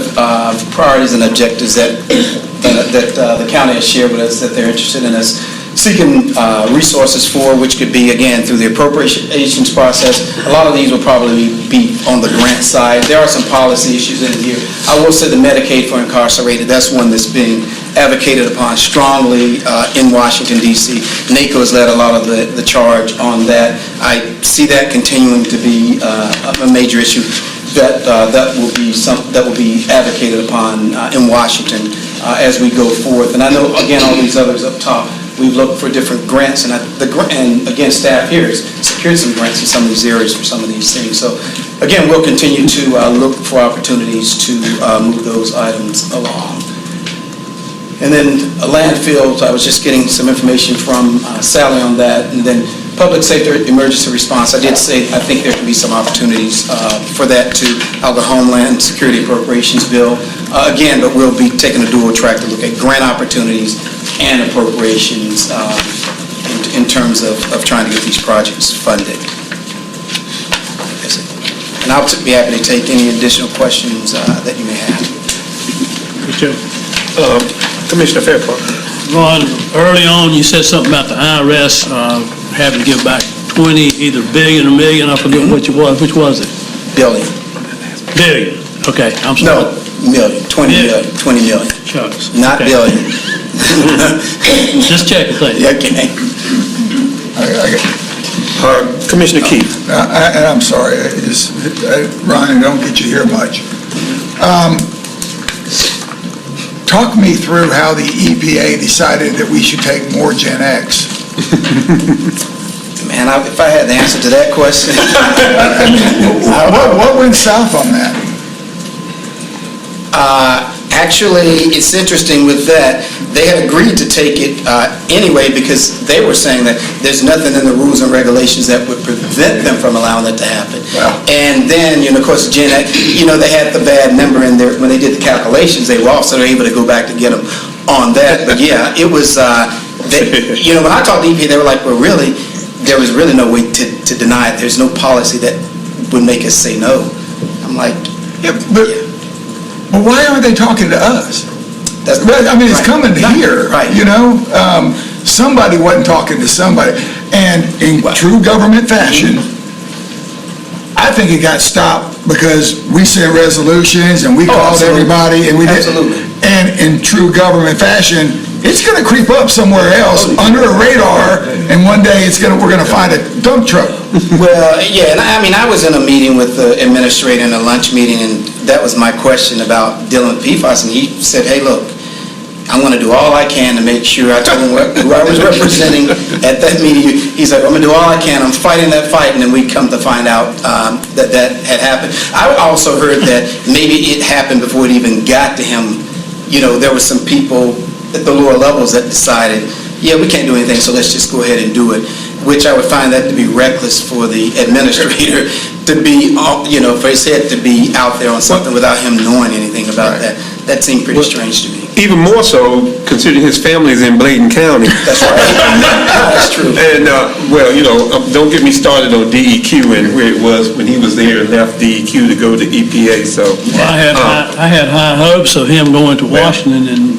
priorities and objectives that the county has shared with us that they're interested in us seeking resources for, which could be, again, through the appropriations process. A lot of these will probably be on the grant side. There are some policy issues in here. I will say the Medicaid for incarcerated, that's one that's being advocated upon strongly in Washington, D.C. NACO has led a lot of the charge on that. I see that continuing to be a major issue. That will be advocated upon in Washington as we go forth. And I know, again, all these others up top, we've looked for different grants, and again, staff here has secured some grants in some of these areas for some of these things. So again, we'll continue to look for opportunities to move those items along. And then landfills, I was just getting some information from Sally on that. And then public safety emergency response, I did say I think there can be some opportunities for that too, out of the Homeland Security Appropriations Bill. Again, but we'll be taking a dual track to look at grant opportunities and appropriations in terms of trying to get these projects funded. That's it. And I'll be happy to take any additional questions that you may have.
Commissioner Fairclough.
Ron, early on, you said something about the IRS having to give back 20, either billion or million, I forget which it was. Which was it?
Billion.
Billion. Okay, I'm sorry.
No, million, 20 million, 20 million.
Shucks.
Not
Okay.
billion.
Just check it, thank you.
Okay.
Commissioner Keith.
And I'm sorry, Ron, I don't get you here much. Talk me through how the EPA decided that we should take more Gen X.
Man, if I had the answer to that question.
What went south on that?
Actually, it's interesting with that. They had agreed to take it anyway because they were saying that there's nothing in the rules and regulations that would prevent them from allowing that to happen.
Wow.
And then, of course, Gen X, they had the bad number in there. When they did the calculations, they were also able to go back to get them on that. But yeah, it was, when I talked to EPA, they were like, well, really, there was really no way to deny it. There's no policy that would make us say no. I'm like,
Yeah, but why aren't they talking to us? It's
right.
coming here,
Right.
Somebody wasn't talking to somebody. And in true government fashion, I think it got stopped because we sent resolutions and we called
absolutely.
everybody and we did.
Absolutely.
And in true government fashion, it's going to creep up somewhere else under a radar, and one day we're going to find a dump truck.
Well, yeah, and I was in a meeting with the administrator in a lunch meeting, and that was my question about dealing with PFAS, and he said, hey, look, I'm going to do all I can to make sure. I told him who I was representing at that meeting. He's like, I'm going to do all I can. I'm fighting that fight, and then we come to find out that had happened. I also heard that maybe it happened before it even got to him. There were some people at the lower levels that decided, yeah, we can't do anything, so let's just go ahead and do it, which I would find that to be reckless for the administrator to be, for his head to be out there on something without him knowing anything about that. That seemed pretty strange to me.
Even more so, considering his family is in Bladen County.
That's right. That's true.
And, don't get me started on DEQ and where it was when he was there and left DEQ to go to EPA, so.
I had high hopes of him going to Washington, and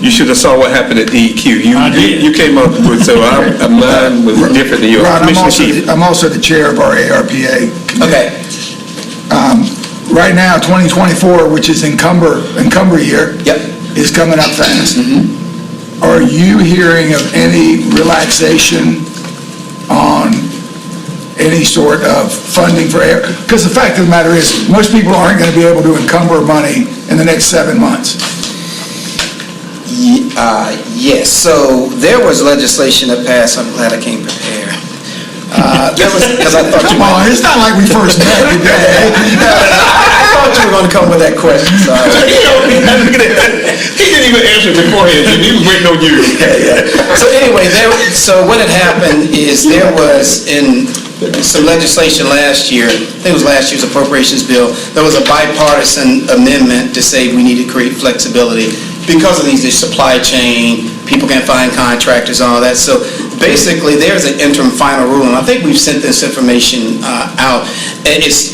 You should have saw what happened at DEQ.
I did.
You came up with, so mine was different than yours.
Ron,
Commissioner Keith.
I'm also the chair of our ARPA committee.
Okay.
Right now, 2024, which is encumber year,
Yep.
is coming up fast. Are you hearing of any relaxation on any sort of funding for air? Because the fact of the matter is, most people aren't going to be able to encumber money in the next 7 months.
Yes, so there was legislation that passed. I'm glad I came prepared. Because I thought
Come on, it's not like we first met today.
I thought you were going to come with that question. So.
He didn't even answer beforehand. He was waiting on you.
So anyway, so what had happened is there was in some legislation last year, I think it was last year's appropriations bill, there was a bipartisan amendment to say we need to create flexibility because of these supply chain, people can't find contractors and all that. So basically, there's an interim final rule, and I think we've sent this information out. It's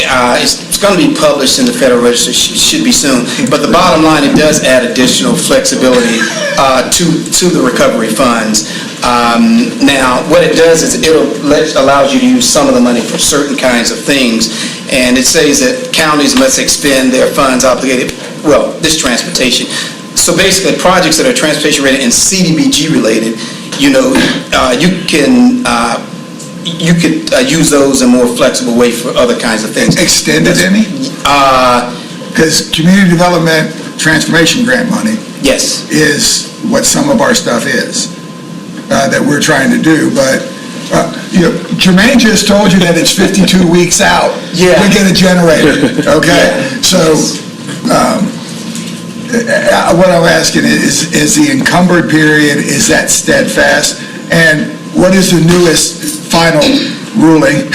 going to be published in the Federal Register, should be soon. But the bottom line, it does add additional flexibility to the recovery funds. Now, what it does is it allows you to use some of the money for certain kinds of things, and it says that counties must expend their funds obligated, this transportation. So basically, projects that are transportation related and CDBG related, you could use those in a more flexible way for other kinds of things.
Extended any? Because community development transformation grant money
Yes.
is what some of our stuff is, that we're trying to do. But, Jermaine just told you that it's 52 weeks out
Yeah.
to get a generator, okay?
Yeah.
So, what I'm asking is the encumbered period, is that steadfast? And what is the newest final ruling?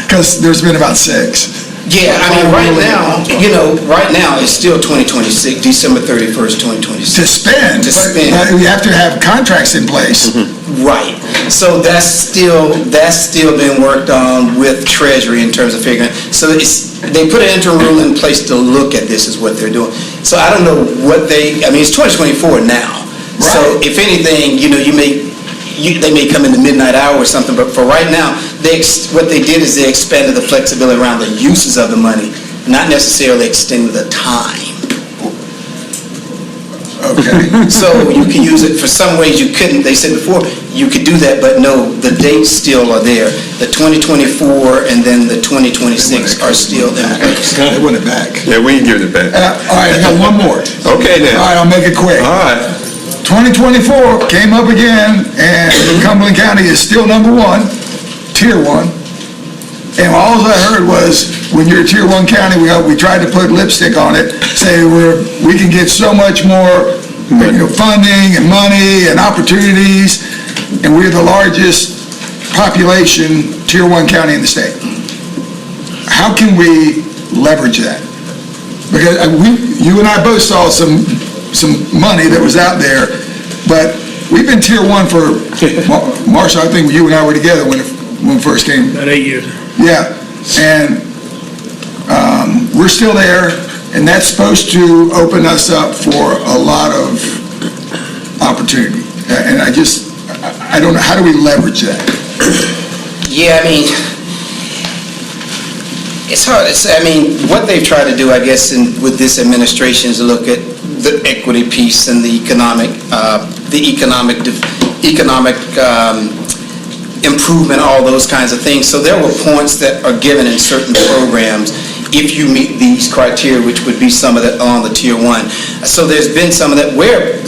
Because there's been about 6.
Yeah, right now, it's still 2026, December 31st, 2026.
To spend,
To spend.
but we have to have contracts in place.
Right. So that's still being worked on with Treasury in terms of figuring. So they put an interim rule in place to look at this is what they're doing. So I don't know what it's 2024 now.
Right.
So if anything, they may come in the midnight hour or something, but for right now, what they did is they expanded the flexibility around the uses of the money, not necessarily extending the time.
Okay.
So you can use it for some ways you couldn't. They said before, you could do that, but no, the dates still are there. The 2024 and then the 2026 are still in place.
They want it back.
Yeah, we ain't giving it back.
All right, I got one more.
Okay, then.
All right, I'll make it quick.
All right.
2024 came up again, and Cumberland County is still number one, Tier 1. And all I heard was, when you're a Tier 1 county, we tried to put lipstick on it, say we can get so much more funding and money and opportunities, and we're the largest population Tier 1 county in the state. How can we leverage that? Because you and I both saw some money that was out there, but we've been Tier 1 for, Marshall, I think you and I were together when it first came.
About 8 years.
Yeah, and we're still there, and that's supposed to open us up for a lot of opportunity. And I don't know, how do we leverage that?
Yeah, I mean, it's hard. What they've tried to do, I guess, with this administration is look at the equity piece and the economic improvement, all those kinds of things. So there were points that are given in certain programs if you meet these criteria, which would be some of that on the Tier 1. So there's been some of that where,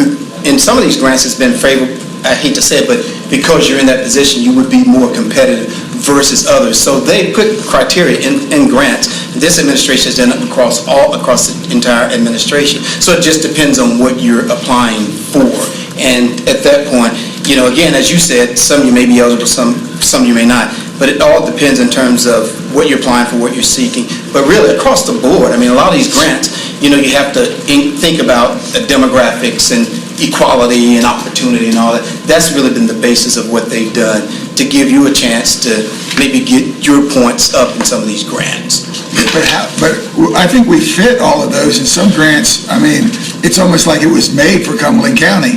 in some of these grants, it's been favorable. I hate to say it, but because you're in that position, you would be more competitive versus others. So they put criteria in grants. This administration has done it across the entire administration. So it just depends on what you're applying for. And at that point, again, as you said, some you may be eligible, some you may not. But it all depends in terms of what you're applying for, what you're seeking. But really, across the board, a lot of these grants, you have to think about demographics and equality and opportunity and all that. That's really been the basis of what they've done to give you a chance to maybe get your points up in some of these grants.
But I think we fit all of those. In some grants, it's almost like it was made for Cumberland County,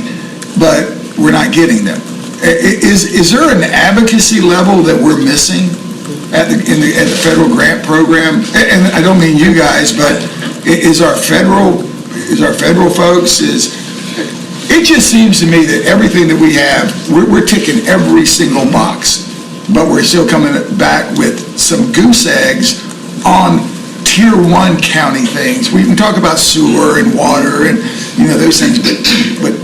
but we're not getting them. Is there an advocacy level that we're missing at the federal grant program? And I don't mean you guys, but is our federal folks, it just seems to me that everything that we have, we're ticking every single box, but we're still coming back with some goose eggs on Tier 1 county things. We can talk about sewer and water and, those things, but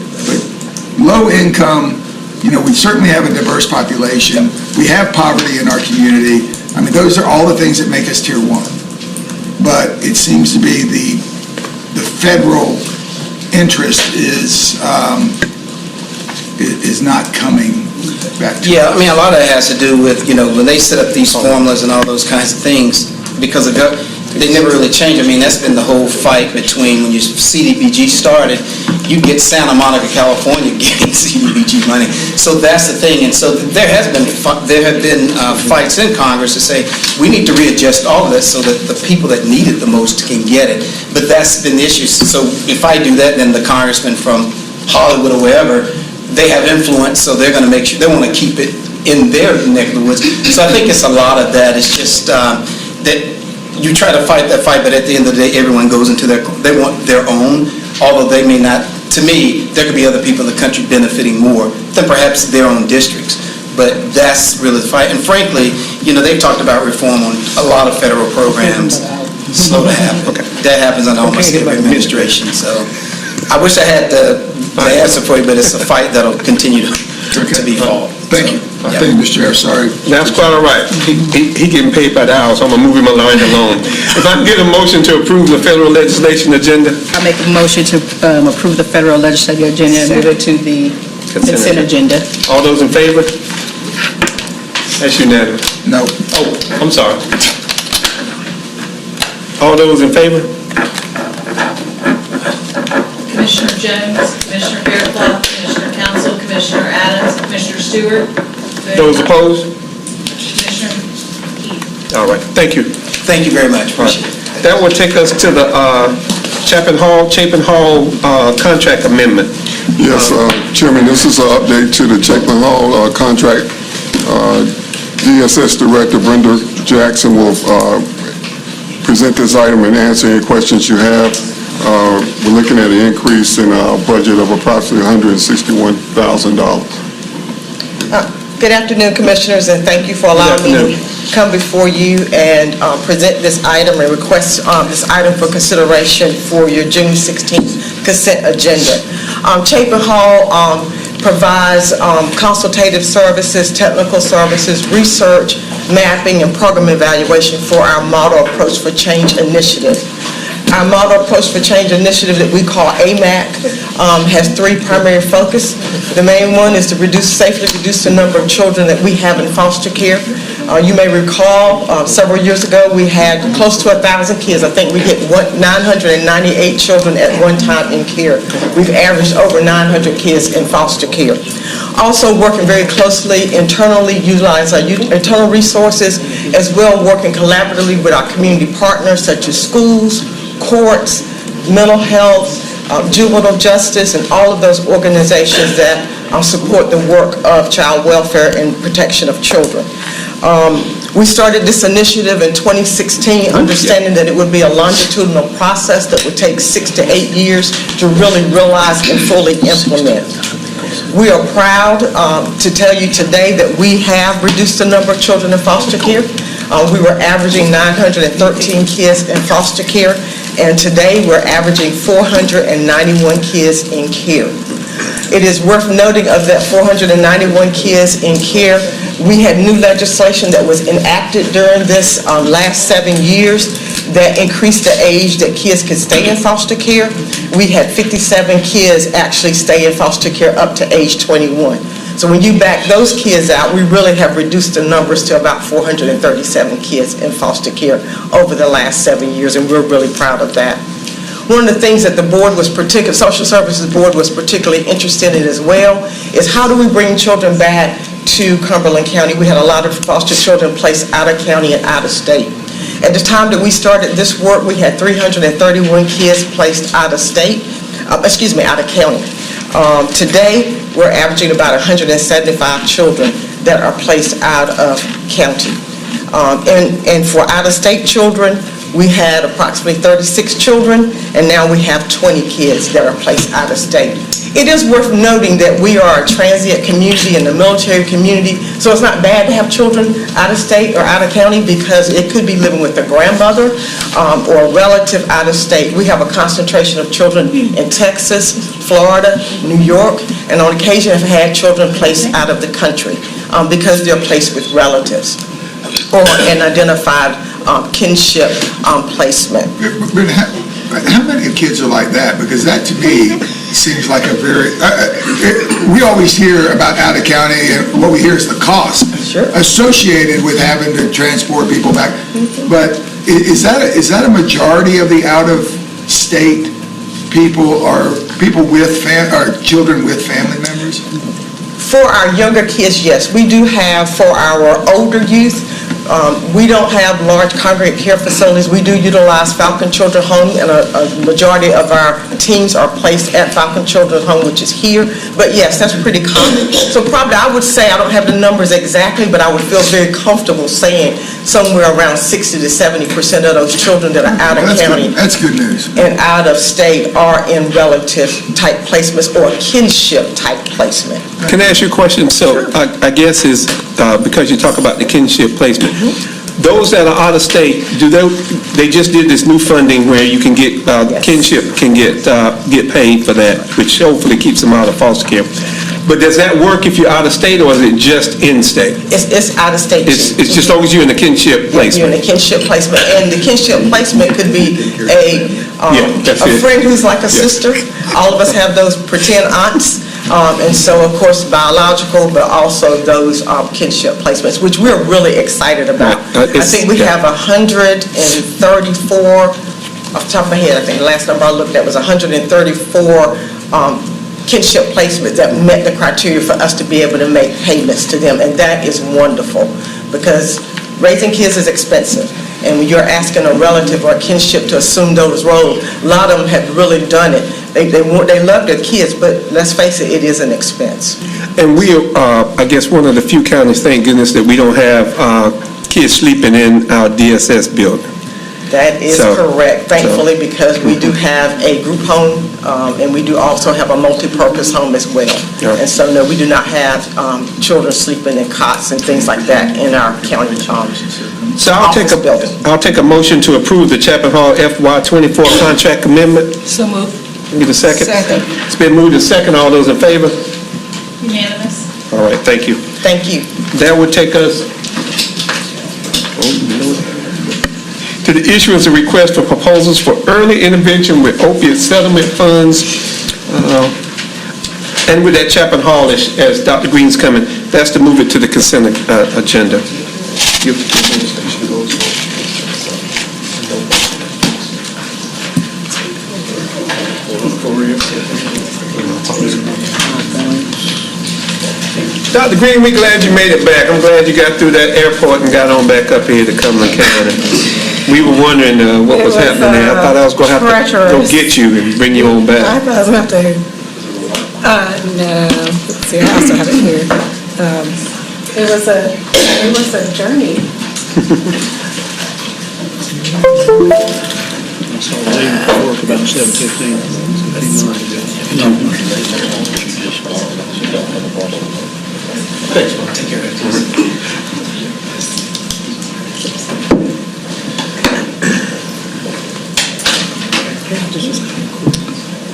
low income, we certainly have a diverse population. We have poverty in our community. Those are all the things that make us Tier 1. But it seems to be the federal interest is not coming back to us.
Yeah, a lot of it has to do with, when they set up these formulas and all those kinds of things, because they never really change. That's been the whole fight between when CDBG started, you get Santa Monica, California getting CDBG money. So that's the thing. And so there have been fights in Congress to say, we need to readjust all of this so that the people that need it the most can get it. But that's been the issue. So if I do that, then the congressman from Hollywood or wherever, they have influence, so they're going to make sure, they want to keep it in their neck of the woods. So I think it's a lot of that. It's just that you try to fight that fight, but at the end of the day, everyone goes into they want their own, although they may not. To me, there could be other people in the country benefiting more than perhaps their own districts. But that's really the fight. And frankly, they've talked about reform on a lot of federal programs. Slow to happen. Okay. That happens on almost every administration. So I wish I had the answer for you, but it's a fight that'll continue to be fought.
Thank you. Thank you, Mr. Chair. Sorry.
That's quite all right. He getting paid by the hour, so I'm gonna move him along. If I can get a motion to approve the federal legislation agenda.
I make a motion to approve the federal legislative agenda and move it to the consent agenda.
All those in favor? That's unanimous.
No.
Oh, I'm sorry. All those in favor?
Commissioner Jones, Commissioner Fairclough, Commissioner Council, Commissioner Adams, Commissioner Stewart.
Those opposed?
Commissioner Keith.
All right, thank you.
Thank you very much. Appreciate it.
That will take us to the Chapin Hall contract amendment.
Yes, Chairman, this is an update to the Chapin Hall contract. DSS Director Brenda Jackson will present this item and answer any questions you have. We're looking at an increase in our budget of approximately $161,000.
Good afternoon, Commissioners, and thank you for allowing me to come before you and present this item and request this item for consideration for your June 16th consent agenda. Chapin Hall provides consultative services, technical services, research, mapping, and program evaluation for our Model Approach for Change initiative. Our Model Approach for Change initiative that we call AMAC has three primary focus. The main one is to safely reduce the number of children that we have in foster care. You may recall several years ago we had close to 1,000 kids. I think we hit 998 children at one time in care. We've averaged over 900 kids in foster care. Also working very closely internally, utilize our internal resources, as well working collaboratively with our community partners such as schools, courts, mental health, juvenile justice, and all of those organizations that support the work of child welfare and protection of children. We started this initiative in 2016, understanding that it would be a longitudinal process that would take 6 to 8 years to really realize and fully implement. We are proud to tell you today that we have reduced the number of children in foster care. We were averaging 913 kids in foster care, and today we're averaging 491 kids in care. It is worth noting of that 491 kids in care, we had new legislation that was enacted during this last 7 years that increased the age that kids could stay in foster care. We had 57 kids actually stay in foster care up to age 21. So when you back those kids out, we really have reduced the numbers to about 437 kids in foster care over the last 7 years, and we're really proud of that. One of the things that the board was Social Services Board was particularly interested in as well is how do we bring children back to Cumberland County? We had a lot of foster children placed out of county and out of state. At the time that we started this work, we had 331 kids placed out of state, out of county. Today, we're averaging about 175 children that are placed out of county. And for out-of-state children, we had approximately 36 children, and now we have 20 kids that are placed out of state. It is worth noting that we are a transient community in the military community, so it's not bad to have children out of state or out of county because it could be living with a grandmother or a relative out of state. We have a concentration of children in Texas, Florida, New York, and on occasion have had children placed out of the country because they're placed with relatives or an identified kinship placement.
But how many kids are like that? Because that to me seems like a very, we always hear about out of county and what we hear is the cost associated with having to transport people back. But is that a majority of the out of state people or people with or children with family members?
For our younger kids, yes. We do have for our older youth, we don't have large congregate care facilities. We do utilize Falcon Children's Home, and a majority of our teams are placed at Falcon Children's Home, which is here. But yes, that's pretty common. So probably I would say, I don't have the numbers exactly, but I would feel very comfortable saying somewhere around 60 to 70% of those children that are out of county.
That's good news.
And out of state are in relative type placements or kinship type placement.
Can I ask you a question? So I guess is because you talk about the kinship placement, those that are out of state, they just did this new funding where you can get kinship can get paid for that, which hopefully keeps them out of foster care. But does that work if you're out of state, or is it just in state?
It's out of state.
It's just as long as you're in the kinship placement.
You're in the kinship placement, and the kinship placement could be a friend who's like a sister. All of us have those pretend aunts. And so, of course, biological, but also those kinship placements, which we're really excited about. I think we have 134, off the top of my head, I think the last number I looked at was 134 kinship placements that met the criteria for us to be able to make payments to them, and that is wonderful because raising kids is expensive. And when you're asking a relative or a kinship to assume those roles, a lot of them have really done it. They love their kids, but let's face it, it is an expense.
And we are, I guess, one of the few counties, thank goodness, that we don't have kids sleeping in our DSS building.
That is
So-
correct, thankfully, because we do have a group home, and we do also have a multi-purpose home as well.
Yeah.
And so, no, we do not have children sleeping in cots and things like that in our county
So
office building.
I'll take a motion to approve the Chapel Hall FY24 contract amendment.
So moved.
Need a second?
Second.
It's been moved and second. All those in favor?
Unanimous.
All right, thank you.
Thank you.
That would take us to the issuance of requests for proposals for early intervention with opiate settlement funds. And with that Chapel Hall, as Dr. Green's coming, that's to move it to the consent agenda. Dr. Green, we're glad you made it back. I'm glad you got through that airport and got on back up here to Cumberland County. We were wondering what was happening there. I thought I was going to have to go get you and bring you on back.
I thought I was going to have to, no, let's see, I also have it here. It was a journey.
So leave for work about 7:15.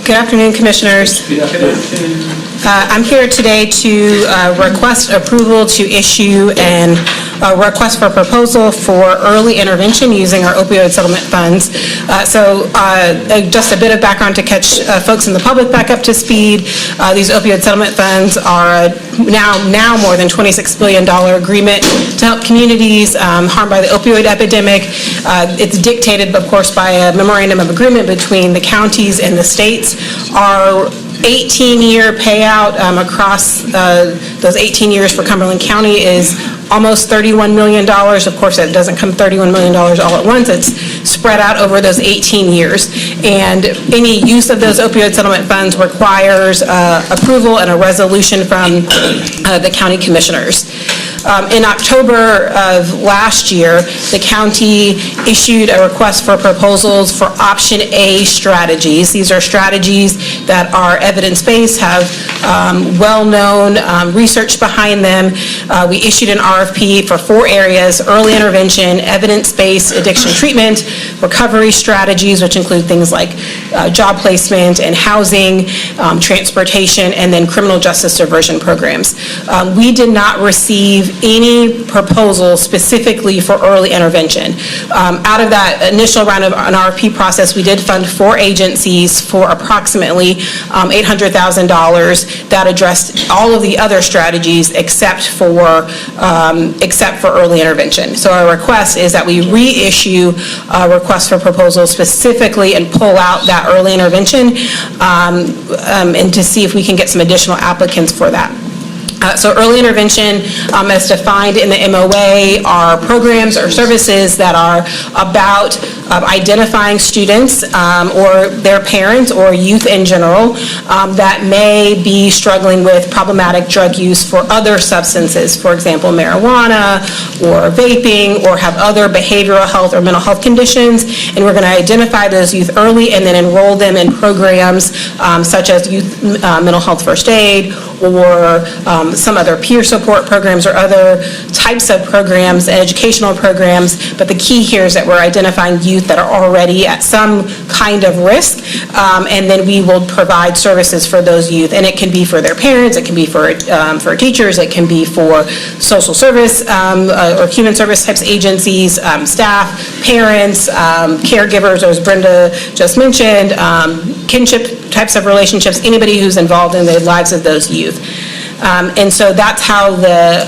Good afternoon, Commissioners. I'm here today to request approval to issue a request for proposal for early intervention using our opioid settlement funds. Just a bit of background to catch folks in the public back up to speed. These opioid settlement funds are now more than $26 billion agreement to help communities harmed by the opioid epidemic. It's dictated, of course, by a memorandum of agreement between the counties and the states. Our 18-year payout across those 18 years for Cumberland County is almost $31 million. Of course, that doesn't come $31 million all at once. It's spread out over those 18 years. And any use of those opioid settlement funds requires approval and a resolution from the county commissioners. In October of last year, the county issued a request for proposals for Option A strategies. These are strategies that are evidence-based, have well-known research behind them. We issued an RFP for 4 areas: early intervention, evidence-based addiction treatment, recovery strategies, which include things like job placement and housing, transportation, and then criminal justice diversion programs. We did not receive any proposal specifically for early intervention. Out of that initial round of an RFP process, we did fund 4 agencies for approximately $800,000 that addressed all of the other strategies except for early intervention. So our request is that we reissue a request for proposal specifically and pull out that early intervention and to see if we can get some additional applicants for that. So early intervention, as defined in the MOA, are programs or services that are about identifying students or their parents or youth in general that may be struggling with problematic drug use for other substances, for example, marijuana or vaping, or have other behavioral health or mental health conditions. And we're going to identify those youth early and then enroll them in programs such as youth mental health first aid, or some other peer support programs or other types of programs, educational programs. But the key here is that we're identifying youth that are already at some kind of risk, and then we will provide services for those youth. And it can be for their parents, it can be for teachers, it can be for social service or human service types agencies, staff, parents, caregivers, as Brenda just mentioned, kinship types of relationships, anybody who's involved in the lives of those youth. And so that's how the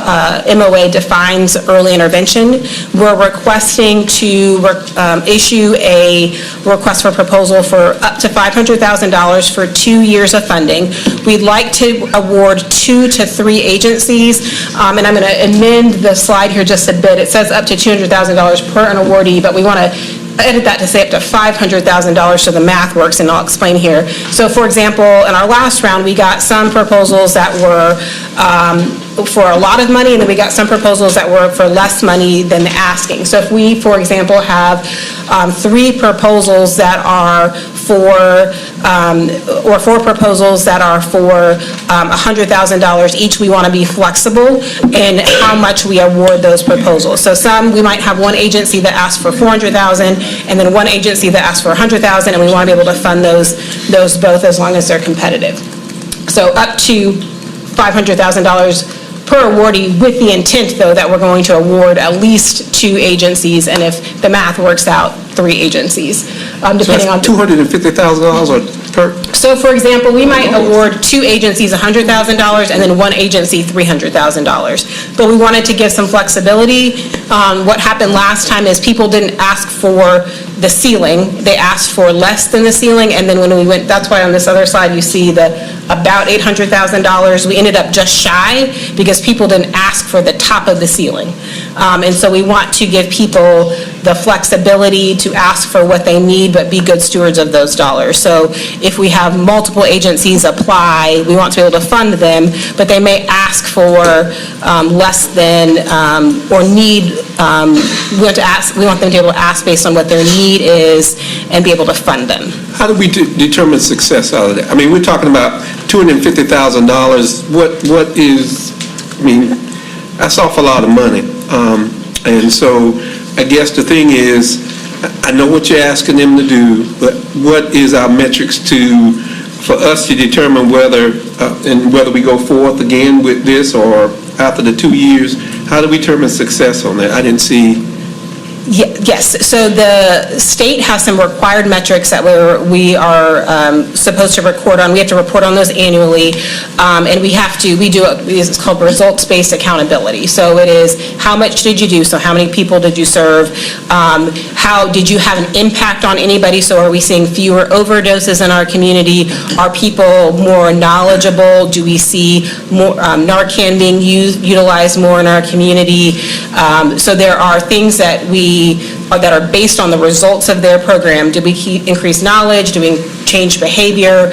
MOA defines early intervention. We're requesting to issue a request for proposal for up to $500,000 for 2 years of funding. We'd like to award 2 to 3 agencies, and I'm going to amend the slide here just a bit. It says up to $200,000 per an awardee, but we want to edit that to say up to $500,000 so the math works, and I'll explain here. So for example, in our last round, we got some proposals that were for a lot of money, and then we got some proposals that were for less money than the asking. So if we, for example, have 3 proposals that are for, or 4 proposals that are for $100,000 each, we want to be flexible in how much we award those proposals. So some, we might have one agency that asks for $400,000, and then one agency that asks for $100,000, and we want to be able to fund those both as long as they're competitive. So up to $500,000 per awardee, with the intent, though, that we're going to award at least 2 agencies, and if the math works out, 3 agencies, depending on...
So that's $250,000 or per?
So, for example, we might award 2 agencies $100,000 and then 1 agency $300,000. But we wanted to give some flexibility. What happened last time is people didn't ask for the ceiling, they asked for less than the ceiling, and then when we went, that's why on this other side you see the about $800,000, we ended up just shy because people didn't ask for the top of the ceiling. And so we want to give people the flexibility to ask for what they need, but be good stewards of those dollars. So if we have multiple agencies apply, we want to be able to fund them, but they may ask for less than, or need, we want them to be able to ask based on what their need is and be able to fund them.
How do we determine success out of that? I mean, we're talking about $250,000. What is, I mean, that's an awful lot of money. And so I guess the thing is, I know what you're asking them to do, but what is our metrics for us to determine whether, and whether we go forth again with this or after the 2 years? How do we determine success on that? I didn't see.
Yes, so the state has some required metrics that we are supposed to record on. We have to report on those annually, and we do it's called results-based accountability. So it is, how much did you do? So how many people did you serve? How did you have an impact on anybody? So are we seeing fewer overdoses in our community? Are people more knowledgeable? Do we see more Narcan being utilized more in our community? So there are things that that are based on the results of their program. Do we increase knowledge? Do we change behavior?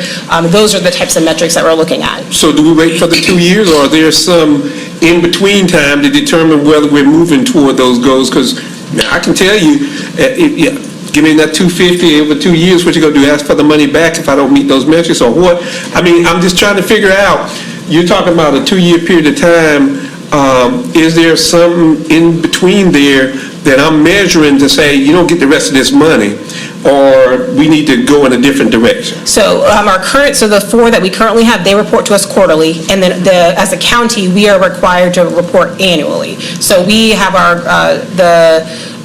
Those are the types of metrics that we're looking at.
So do we wait for the 2 years, or are there some in-between time to determine whether we're moving toward those goals? Because I can tell you, give me that $250 over 2 years, what you going to do, ask for the money back if I don't meet those metrics, or what? I mean, I'm just trying to figure out, you're talking about a 2-year period of time. Is there something in between there that I'm measuring to say, you don't get the rest of this money, or we need to go in a different direction?
So the 4 that we currently have, they report to us quarterly, and then as a county, we are required to report annually. So we have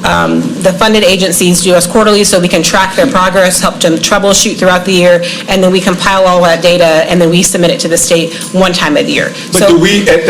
the funded agencies do us quarterly so we can track their progress, help them troubleshoot throughout the year, and then we compile all that data, and then we submit it to the state one time a year.
But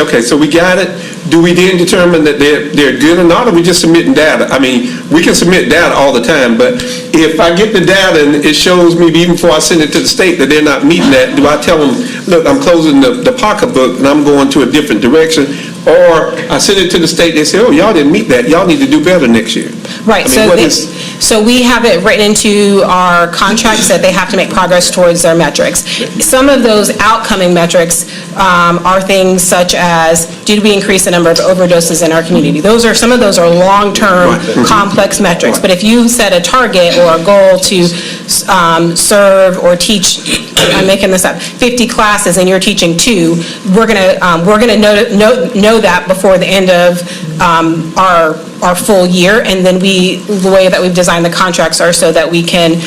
okay, so we got it. Do we then determine that they're good or not, or we just submitting data? I mean, we can submit data all the time, but if I get the data and it shows me, even before I send it to the state, that they're not meeting that, do I tell them, look, I'm closing the pocketbook and I'm going to a different direction? Or I send it to the state, they say, oh, y'all didn't meet that, y'all need to do better next year.
Right, so we have it written into our contracts that they have to make progress towards their metrics. Some of those outcoming metrics are things such as, did we increase the number of overdoses in our community? Some of those are long-term, complex metrics, but if you set a target or a goal to serve or teach, I'm making this up, 50 classes and you're teaching 2, we're gonna know that before the end of our full year, and then the way that we've designed the contracts are so that we can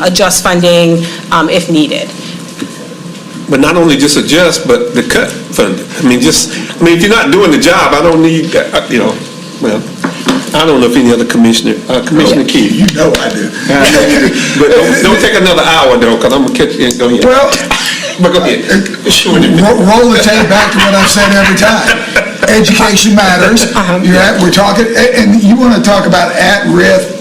adjust funding if needed.
But not only just adjust, but the cut funding. I mean, if you're not doing the job, I don't need, well, I don't know if any other commissioner, Commissioner Key.
You know I do.
But don't take another hour, though, because I'm going to catch you. Go ahead.
Well,
but go ahead.
roll the tape back to what I've said every time. Education matters. We're talking, and you want to talk about at-risk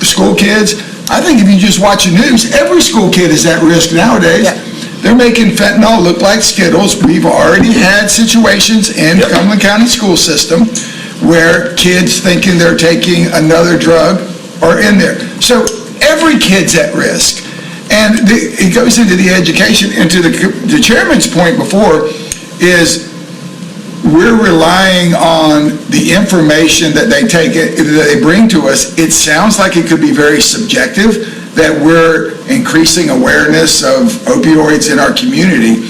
school kids? I think if you just watch the news, every school kid is at risk nowadays. Yeah. They're making fentanyl look like Skittles. We've already had situations in Cumberland County school system where kids thinking they're taking another drug are in there. So every kid's at risk. And it goes into the education, and to the chairman's point before, is we're relying on the information that they that they bring to us. It sounds like it could be very subjective, that we're increasing awareness of opioids in our community.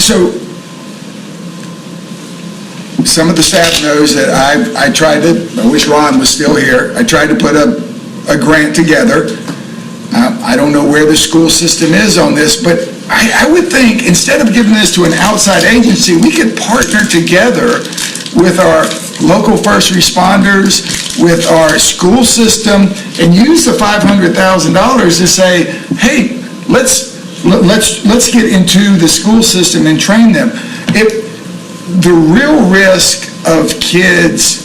So some of the staff knows that I wish Ron was still here, I tried to put a grant together. I don't know where the school system is on this, but I would think instead of giving this to an outside agency, we could partner together with our local first responders, with our school system, and use the $500,000 to say, hey, let's get into the school system and train them. The real risk of kids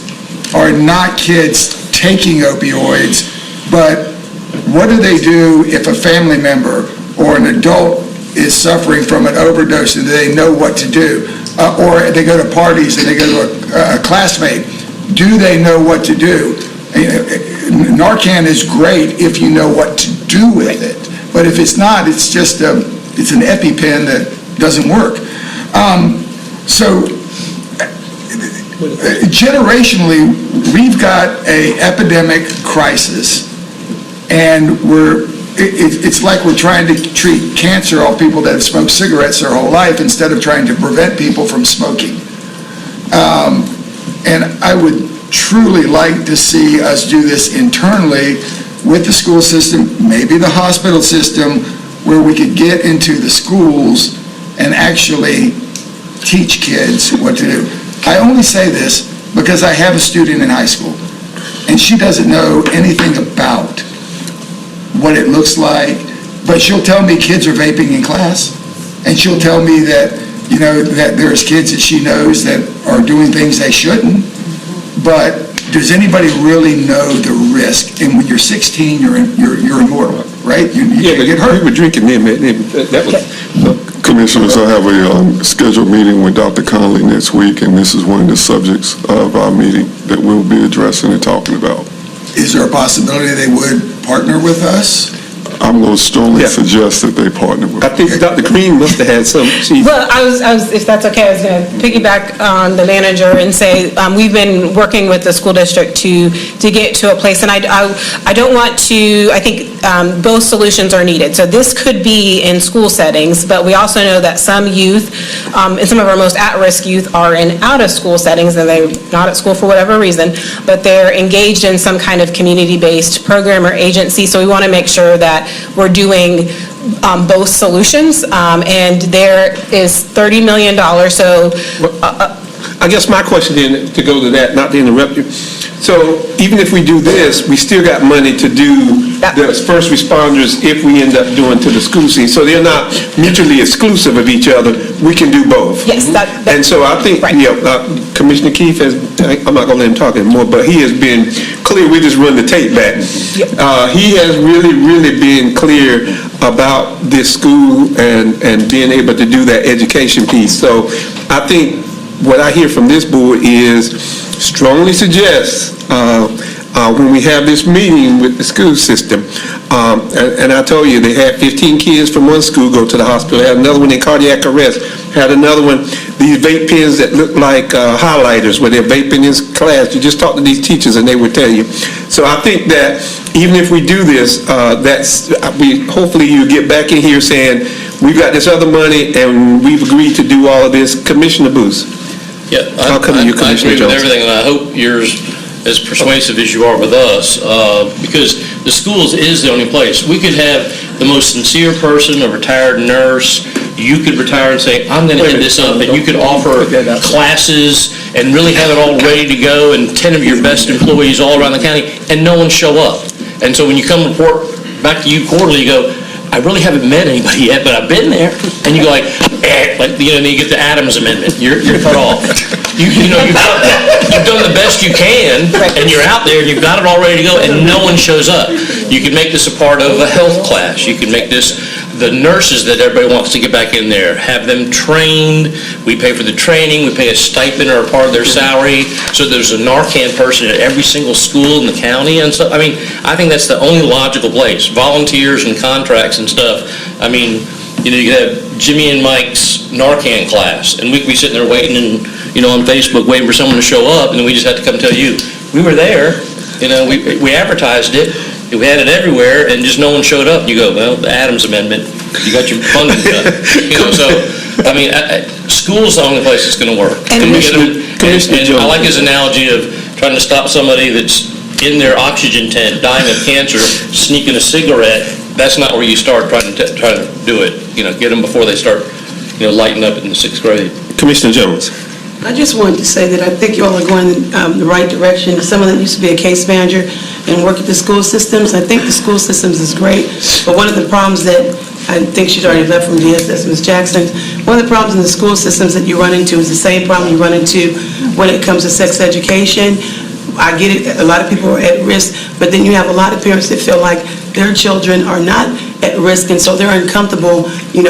are not kids taking opioids, but what do they do if a family member or an adult is suffering from an overdose and they know what to do? Or they go to parties and they go to a classmate. Do they know what to do? Narcan is great if you know what to do with it. But if it's not, it's just it's an EpiPen that doesn't work. So generationally, we've got an epidemic crisis, and it's like we're trying to treat cancer on people that have smoked cigarettes their whole life instead of trying to prevent people from smoking. And I would truly like to see us do this internally with the school system, maybe the hospital system, where we could get into the schools and actually teach kids what to do. I only say this because I have a student in high school, and she doesn't know anything about what it looks like, but she'll tell me kids are vaping in class, and she'll tell me that, that there's kids that she knows that are doing things they shouldn't, but does anybody really know the risk? And when you're 16, you're immortal, right? You get hurt.
We were drinking them. That was...
Commissioners, I have a scheduled meeting with Dr. Conley next week, and this is one of the subjects of our meeting that we'll be addressing and talking about.
Is there a possibility they would partner with us?
I'm going to strongly suggest that they partner with us.
I think Dr. Green must have had some...
Well, I was, if that's okay, I was going to piggyback on the manager and say, we've been working with the school district to get to a place, and I don't want to, I think both solutions are needed. So this could be in school settings, but we also know that some youth, and some of our most at-risk youth are in out-of-school settings, and they're not at school for whatever reason, but they're engaged in some kind of community-based program or agency, so we want to make sure that we're doing both solutions, and there is $30 million, so...
I guess my question then, to go to that, not to interrupt you, so even if we do this, we still got money to do the first responders if we end up doing to the school scene, so they're not mutually exclusive of each other, we can do both.
Yes,
and so I think,
right.
Commissioner Keefe has, I'm not going to let him talk anymore, but he has been clear. We just run the tape back. He has really, really been clear about this school and being able to do that education piece. So I think what I hear from this board is strongly suggest when we have this meeting with the school system, and I told you they had 15 kids from one school go to the hospital, had another one in cardiac arrest, had another one, these vape pens that look like highlighters where they're vaping in class. You just talk to these teachers and they would tell you. So I think that even if we do this, hopefully you get back in here saying, we've got this other money and we've agreed to do all of this. Commissioner Booth.
Yeah,
How come you, Commissioner
agree with
Jones?
everything, and I hope yours as persuasive as you are with us, because the schools is the only place. We could have the most sincere person, a retired nurse, you could retire and say, I'm going to head this up, and you could offer classes and really have it all ready to go, and 10 of your best employees all around the county, and no one show up. And so when you come report back to you quarterly, you go, I really haven't met anybody yet, but I've been there. And you go like you get the Adams Amendment. You're cut off. You've done the best you can, and you're out there, and you've got it all ready to go, and no one shows up. You can make this a part of a health class. You can make this the nurses that everybody wants to get back in there, have them trained. We pay for the training. We pay a stipend or a part of their salary. So there's a Narcan person at every single school in the county. And so, I think that's the only logical place. Volunteers and contracts and stuff. you could have Jimmy and Mike's Narcan class, and we could be sitting there waiting and, on Facebook, waiting for someone to show up, and then we just have to come tell you, we were there, we advertised it, we had it everywhere, and just no one showed up, and you go, well, the Adams Amendment, you got your funding done. School's the only place that's going to work.
And
I like his analogy of trying to stop somebody that's in their oxygen tent, dying of cancer, sneaking a cigarette. That's not where you start trying to do it. Get them before they start, lighting up in the 6th grade.
Commissioner Jones.
I just wanted to say that I think you all are going the right direction. Someone that used to be a case manager and work at the school systems, I think the school systems is great, but one of the problems that, I think she's already left from DSS, Ms. Jackson, one of the problems in the school systems that you run into is the same problem you run into when it comes to sex education. I get it, a lot of people are at risk, but then you have a lot of parents that feel like their children are not at risk, and so they're uncomfortable,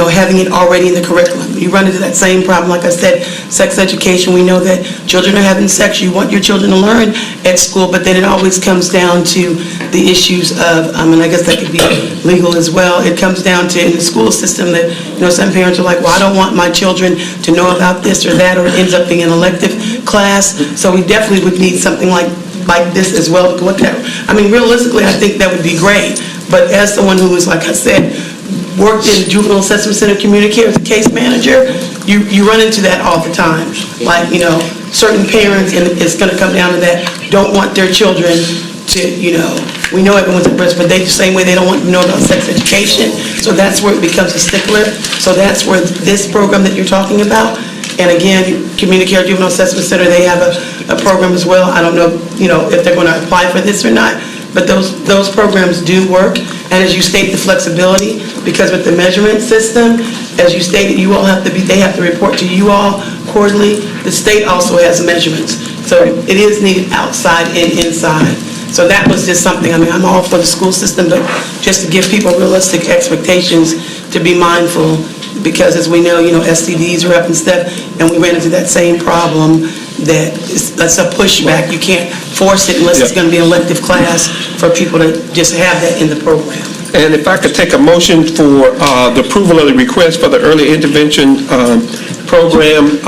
having it already in the curriculum. You run into that same problem, like I said, sex education, we know that children are having sex, you want your children to learn at school, but then it always comes down to the issues of, and I guess that could be legal as well, it comes down to in the school system that, some parents are like, well, I don't want my children to know about this or that, or it ends up being an elective class, so we definitely would need something like this as well to look at. Realistically, I think that would be great, but as someone who is, like I said, worked in the Juvenile Assessment Center Community Care as a case manager, you run into that all the time. Like, certain parents, and it's going to come down to that, don't want their children to, we know everyone's at risk, but they the same way they don't want to know about sex education, so that's where it becomes a stickler. So that's where this program that you're talking about, and again, Community Care Juvenile Assessment Center, they have a program as well. I don't know, if they're going to apply for this or not, but those programs do work. And as you state, the flexibility, because with the measurement system, as you stated, they have to report to you all quarterly. The state also has measurements, so it is needed outside and inside. So that was just something. I'm all for the school system, but just to give people realistic expectations to be mindful. Because as we know, STDs are up and stuff, and we ran into that same problem that's a pushback. You can't force it unless it's going to be an elective class for people to just have that in the program.
And if I could take a motion for the approval of the request for the early intervention program,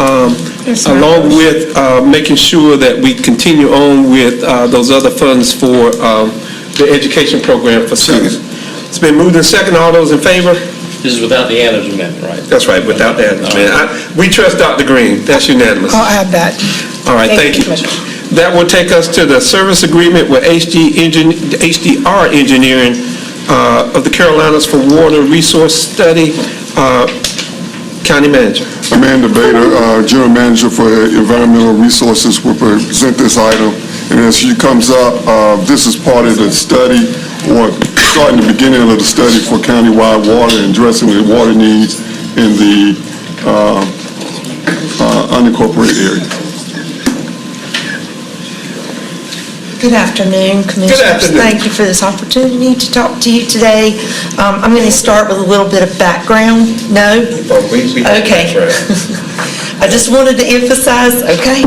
along with making sure that we continue on with those other funds for the education program for students. It's been moved and second. All those in favor?
This is without the Adams Amendment, right?
That's right, without the Adams Amendment. We trust Dr. Green. That's unanimous.
I'll add that.
All right, thank you.
Commissioner.
That will take us to the service agreement with HDR Engineering of the Carolinas for Water Resource Study. County Manager.
Amanda Bader, General Manager for Environmental Resources, will present this item. And as she comes up, this is part of the study, or starting the beginning of the study for countywide water and addressing the water needs in the unincorporated area.
Good afternoon, Commissioners.
Good afternoon.
Thank you for this opportunity to talk to you today. I'm going to start with a little bit of background. No? Okay. I just wanted to emphasize, okay?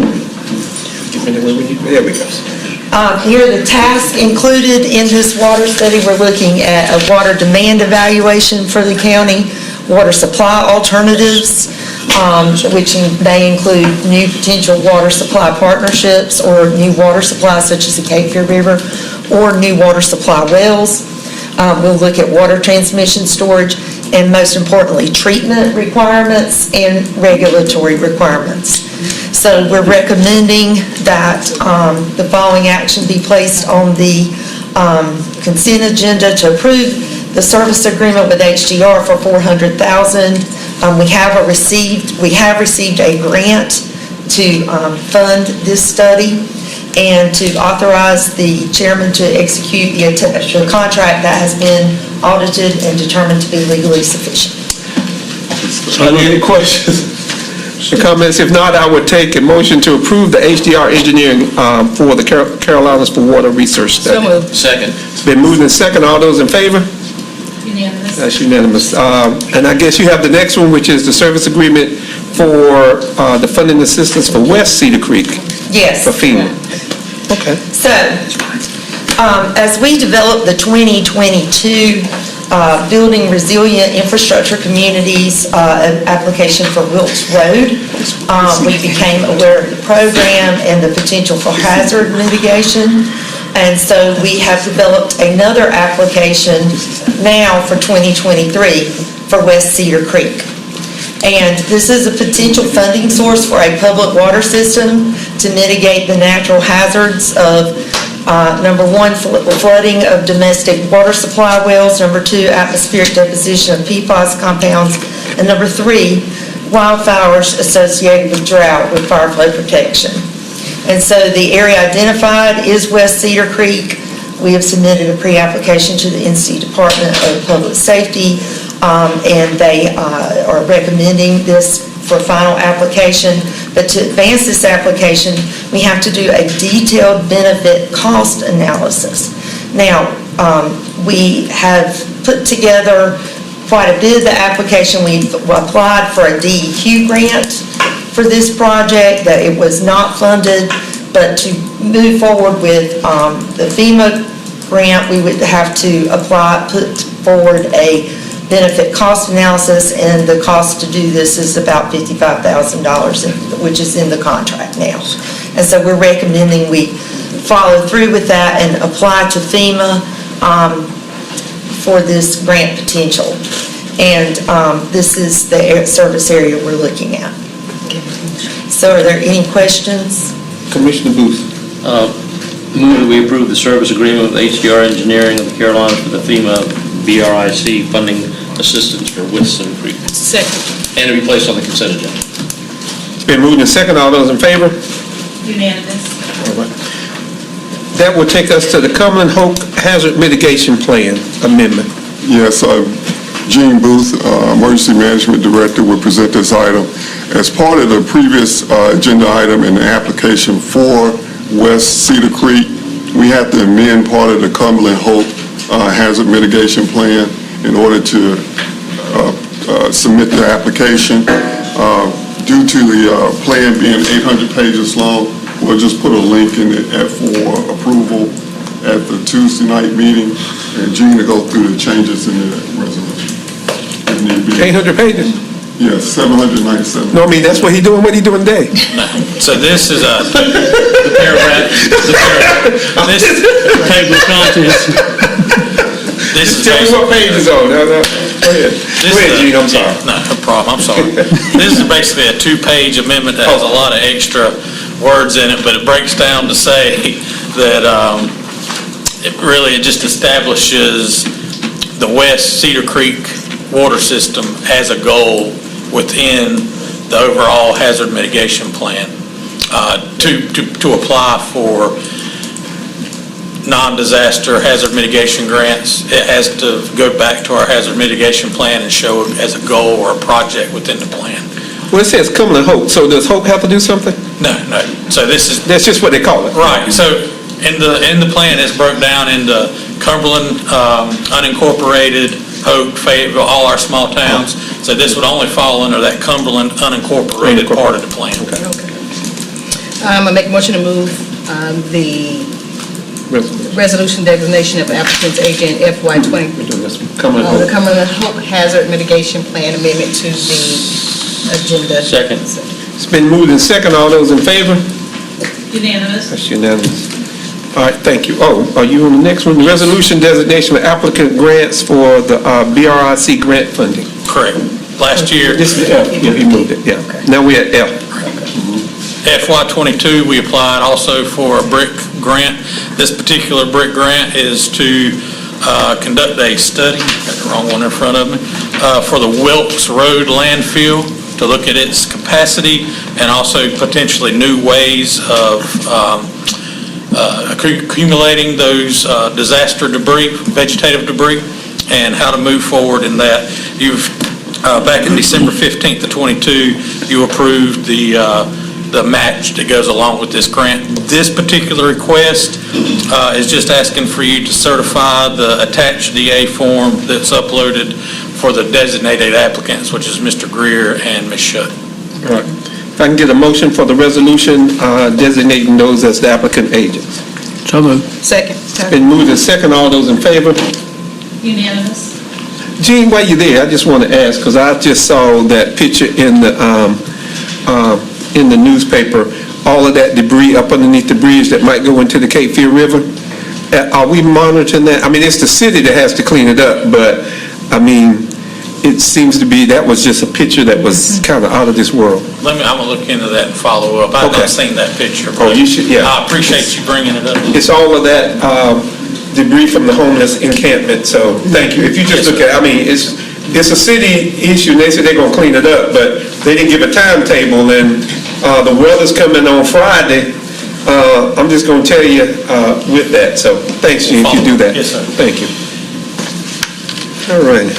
There we go.
Here are the tasks included in this water study. We're looking at a water demand evaluation for the county, water supply alternatives, which may include new potential water supply partnerships or new water supplies such as the Cape Fear River or new water supply wells. We'll look at water transmission, storage, and most importantly, treatment requirements and regulatory requirements. So we're recommending that the following action be placed on the consent agenda to approve the service agreement with HDR for $400,000. We have received a grant to fund this study and to authorize the chairman to execute the contract that has been audited and determined to be legally sufficient.
Any questions or comments? If not, I would take a motion to approve the HDR Engineering for the Carolinas for Water Research Study.
So moved.
Second.
It's been moved and second. All those in favor?
Unanimous.
That's unanimous. And I guess you have the next one, which is the service agreement for the funding assistance for West Cedar Creek.
Yes.
For FEMA. Okay.
So, as we develop the 2022 Building Resilient Infrastructure Communities, an application for Wilkes Road. We became aware of the program and the potential for hazard mitigation. And so we have developed another application now for 2023 for West Cedar Creek. And this is a potential funding source for a public water system to mitigate the natural hazards of, number one, flooding of domestic water supply wells, number two, atmospheric deposition of PFAS compounds, and number three, wildfires associated with drought with fire flow protection. And so the area identified is West Cedar Creek. We have submitted a pre-application to the NC Department of Public Safety, and they are recommending this for final application. But to advance this application, we have to do a detailed benefit cost analysis. Now, we have put together quite a bit of the application. We applied for a DEQ grant for this project, that it was not funded, but to move forward with the FEMA grant, we would have to put forward a benefit cost analysis, and the cost to do this is about $55,000, which is in the contract now. And so we're recommending we follow through with that and apply to FEMA for this grant potential. And this is the service area we're looking at. So are there any questions?
Commissioner Booth.
Move that we approve the service agreement with HDR Engineering of the Carolinas for the FEMA BRIC funding assistance for West Cedar Creek.
Second.
And to be placed on the consent agenda.
It's been moved and second. All those in favor?
Unanimous.
All right. That will take us to the Cumberland Hope Hazard Mitigation Plan Amendment.
Yes, Gene Booth, Emergency Management Director, will present this item. As part of the previous agenda item in the application for West Cedar Creek, we have to amend part of the Cumberland Hope Hazard Mitigation Plan in order to submit the application. Due to the plan being 800 pages long, we'll just put a link in it for approval at the Tuesday night meeting, and Gene to go through the changes in the resolution.
800 pages?
Yes, 797.
No, I mean, that's what he doing today.
So this is the paragraph, this
Table of contents.
This is
Tell me what page is on. No. Go ahead.
This
Go ahead,
is
Gene, I'm sorry.
No problem, I'm sorry. This is basically a two-page amendment that has a lot of extra words in it, but it breaks down to say that it just establishes the West Cedar Creek water system as a goal within the overall hazard mitigation plan to apply for non-disaster hazard mitigation grants. It has to go back to our hazard mitigation plan and show it as a goal or a project within the plan.
Well, it says Cumberland Hope, so does Hope have to do something?
No. So this is...
That's just what they call it?
Right. So in the plan, it's broke down into Cumberland, unincorporated, Hope, Fayetteville, all our small towns. So this would only fall under that Cumberland unincorporated part of the plan.
I make a motion to move the resolution designation of applicant's agent FY20. The Cumberland Hope Hazard Mitigation Plan amendment to the agenda.
Second.
It's been moved and second. All those in favor?
Unanimous.
That's unanimous. All right, thank you. Oh, are you on the next one? The resolution designation of applicant grants for the BRIC grant funding.
Correct. Last year...
This is F. Yeah, he moved it, yeah. Now we're at F.
FY22, we applied also for a BRIC grant. This particular BRIC grant is to conduct a study, got the wrong one in front of me, for the Wilkes Road landfill, to look at its capacity and also potentially new ways of accumulating those disaster debris, vegetative debris, and how to move forward in that. Back in December 15th of 22, you approved the match that goes along with this grant. This particular request is just asking for you to certify the attached DA form that's uploaded for the designated applicants, which is Mr. Greer and Ms. Shutt.
All right. If I can get a motion for the resolution designating those as the applicant agents.
So moved.
Second.
It's been moved and second. All those in favor?
Unanimous.
Gene, while you're there, I just want to ask, because I just saw that picture in the newspaper, all of that debris up underneath the bridge that might go into the Cape Fear River. Are we monitoring that? I mean, it's the city that has to clean it up, but, I mean, it seems to be, that was just a picture that was kind of out of this world.
I'm gonna look into that and follow up. I've
Okay.
not seen that picture.
Oh, you should, yeah.
I appreciate you bringing it up.
It's all of that debris from the homeless encampment, so thank you. If you just look at, I mean, it's a city issue, and they said they're gonna clean it up, but they didn't give a timetable, and the weather's coming on Friday. I'm just gonna tell you with that, so thanks, Gene, if you do that.
Yes, sir.
Thank you. All right.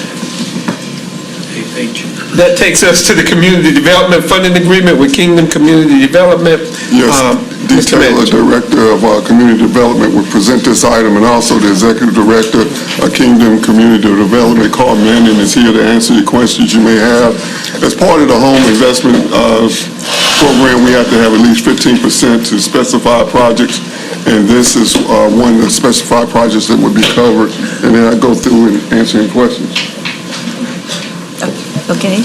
That takes us to the Community Development Funding Agreement with Kingdom Community Development.
Yes, D.
Mr.
Taylor,
Manager.
Director of Community Development, will present this item, and also the Executive Director of Kingdom Community Development, Carl Manning, is here to answer your questions you may have. As part of the home investment program, we have to have at least 15% to specified projects, and this is one of the specified projects that would be covered, and then I go through and answer any questions.
Okay.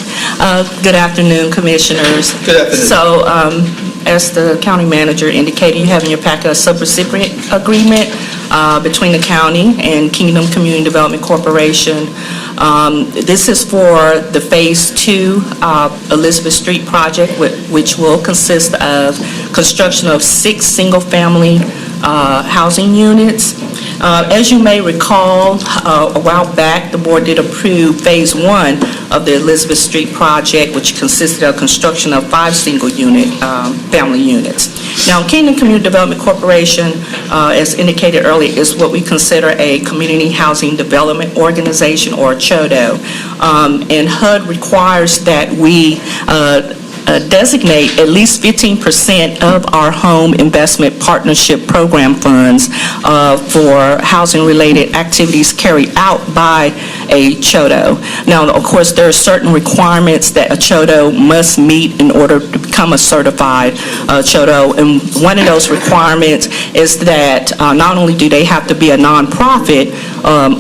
Good afternoon, Commissioners.
Good afternoon.
So, as the county manager indicated, you have in your packet a subrecipient agreement between the county and Kingdom Community Development Corporation. This is for the Phase 2 Elizabeth Street project, which will consist of construction of 6 single-family housing units. As you may recall, a while back, the board did approve Phase 1 of the Elizabeth Street project, which consisted of construction of 5 single-unit family units. Now, Kingdom Community Development Corporation, as indicated earlier, is what we consider a Community Housing Development Organization, or CHODO. And HUD requires that we designate at least 15% of our home investment partnership program funds for housing-related activities carried out by a CHODO. Now, of course, there are certain requirements that a CHODO must meet in order to become a certified CHODO, and one of those requirements is that not only do they have to be a nonprofit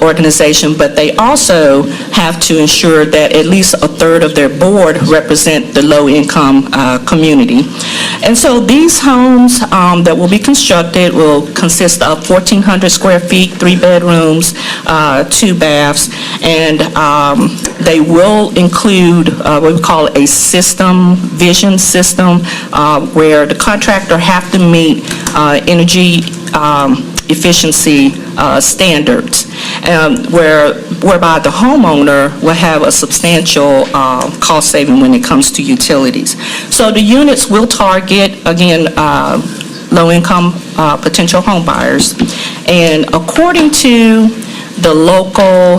organization, but they also have to ensure that at least a third of their board represent the low-income community. And so these homes that will be constructed will consist of 1,400 square feet, 3 bedrooms, 2 baths, and they will include what we call a vision system, where the contractor have to meet energy efficiency standards, whereby the homeowner will have a substantial cost saving when it comes to utilities. So the units will target, again, low-income potential home buyers. And according to the local,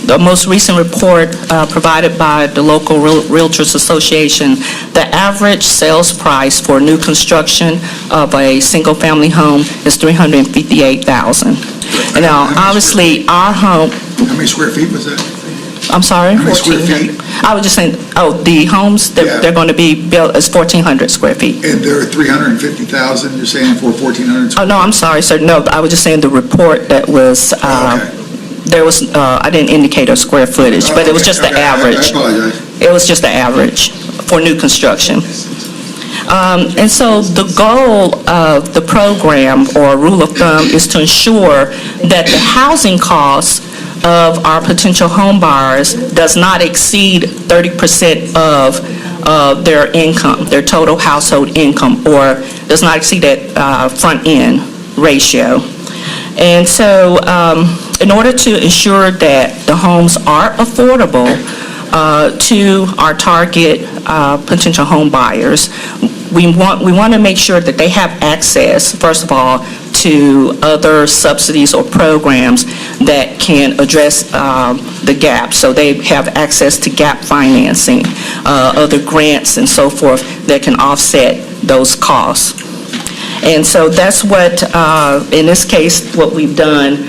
the most recent report provided by the local Realtors Association, the average sales price for new construction of a single-family home is $358,000. And now, obviously, our home...
How many square feet was that?
I'm sorry?
How many square feet?
I was just saying, the homes that they're going to be built is 1,400 square feet.
And there are 350,000, you're saying, for 1,400
Oh,
square?
no, I'm sorry, sir. No, I was just saying the report that was, there was, I didn't indicate a square footage, but it was just the average.
I apologize.
It was just the average for new construction. And so the goal of the program, or rule of thumb, is to ensure that the housing costs of our potential home buyers does not exceed 30% of their income, their total household income, or does not exceed that front-end ratio. And so in order to ensure that the homes are affordable to our target potential home buyers, we want to make sure that they have access, first of all, to other subsidies or programs that can address the gap. So they have access to gap financing, other grants and so forth that can offset those costs. And so that's what, in this case, what we've done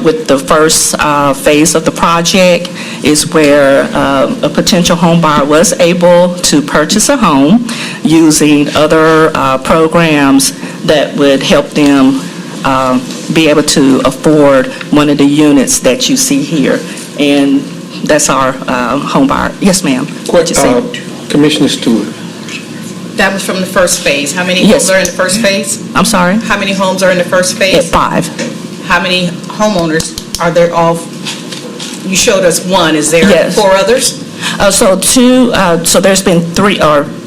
with the first phase of the project is where a potential home buyer was able to purchase a home using other programs that would help them be able to afford one of the units that you see here. and that's our home buyer. Yes, ma'am. What'd you say?
Commissioner Stewart.
That was from the first phase. How many
Yes.
homes are in the first phase?
I'm sorry?
How many homes are in the first
At
phase?
5.
How many homeowners are there all? You showed us one. Is there
Yes.
4 others?
So there's been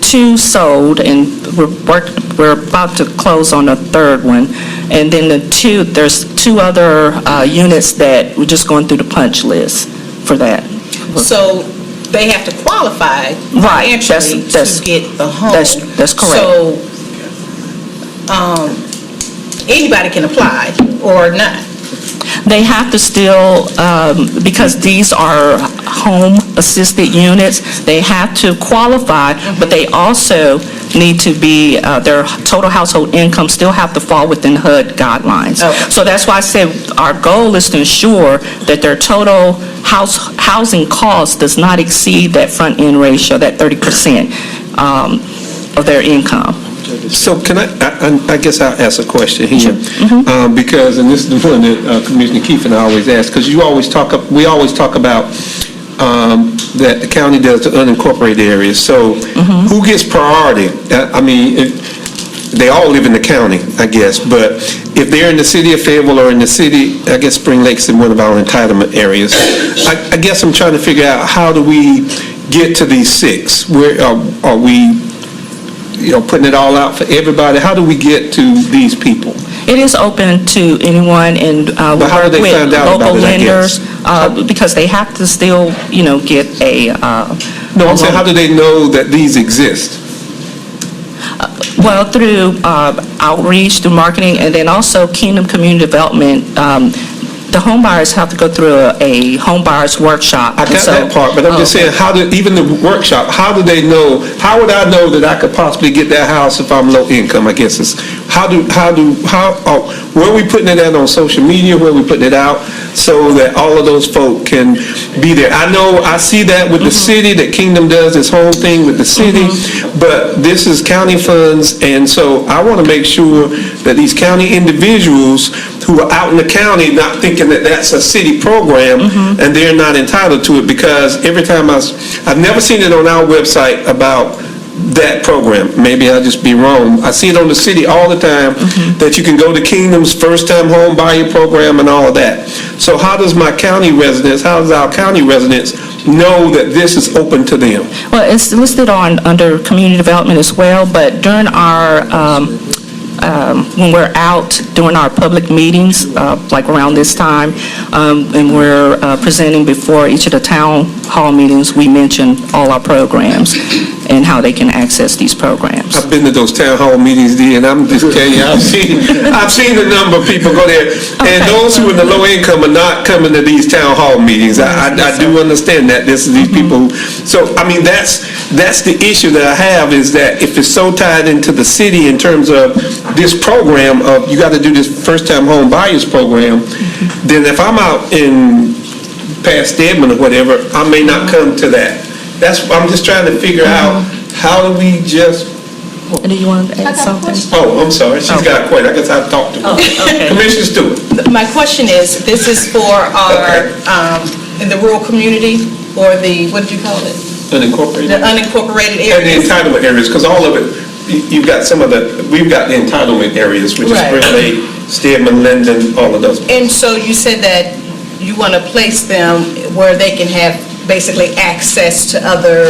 2 sold, and we're about to close on a third one. And then there's 2 other units that we're just going through the punch list for that.
So they have to qualify
Right,
financially
that's-
to get the home.
that's correct.
So anybody can apply or not?
They have to still, because these are home-assisted units, they have to qualify, but they also need to be, their total household income still have to fall within HUD guidelines.
Okay.
So that's why I said our goal is to ensure that their total housing cost does not exceed that front-end ratio, that 30% of their income.
So can I guess I'll ask a question here. Because, and this is the one that Commissioner Keefe and I always ask, because we always talk about that the county does the unincorporated areas. So who gets priority? I mean, they all live in the county, I guess, but if they're in the city of Fayetteville or in the city, I guess Spring Lake's in one of our entitlement areas. I guess I'm trying to figure out, how do we get to these 6? Where are we, putting it all out for everybody? How do we get to these people?
It is open to anyone, and we
But how do
work
they
with
find out
local
about it, I guess?
lenders, because they have to still, get a...
No, I'm saying, how do they know that these exist?
Well, through outreach, through marketing, and then also Kingdom Community Development. The home buyers have to go through a home buyers workshop.
I got that part, but I'm just saying, even the workshop, how do they know, how would I know that I could possibly get that house if I'm low income, I guess is, where are we putting it at on social media, where are we putting it out, so that all of those folk can be there? I know, I see that with the city, that Kingdom does this whole thing with the city, but this is county funds, and so I want to make sure that these county individuals who are out in the county not thinking that that's a city program and they're not entitled to it, because every time I've never seen it on our website about that program. Maybe I'll just be wrong. I see it on the city all the time, that you can go to Kingdom's first-time home buyer program and all of that. So how does our county residents know that this is open to them?
Well, it's listed under community development as well, but during our, when we're out doing our public meetings, like around this time, and we're presenting before each of the town hall meetings, we mention all our programs and how they can access these programs.
I've been to those town hall meetings, Dee, and I'm just telling you, I've seen the number of people go there, and those who are in the low income are not coming to these town hall meetings. I do understand that. This is these people. So, I mean, that's the issue that I have, is that if it's so tied into the city in terms of this program of, you got to do this first-time home buyers program, then if I'm out in past Stedman or whatever, I may not come to that. I'm just trying to figure out, how do we just...
Do you want to add something?
Oh, I'm sorry, she's got a question. I guess I'll talk to her.
Okay.
Commissioner Stewart.
My question is, this is for our, in the rural community, or the, what did you call it?
Unincorporated.
The unincorporated
And the
areas?
entitlement areas, because all of it, you've got we've got the entitlement areas, which is
Right.
Spring Lake, Stedman, Linden, all of those.
And so you said that you want to place them where they can have basically access to other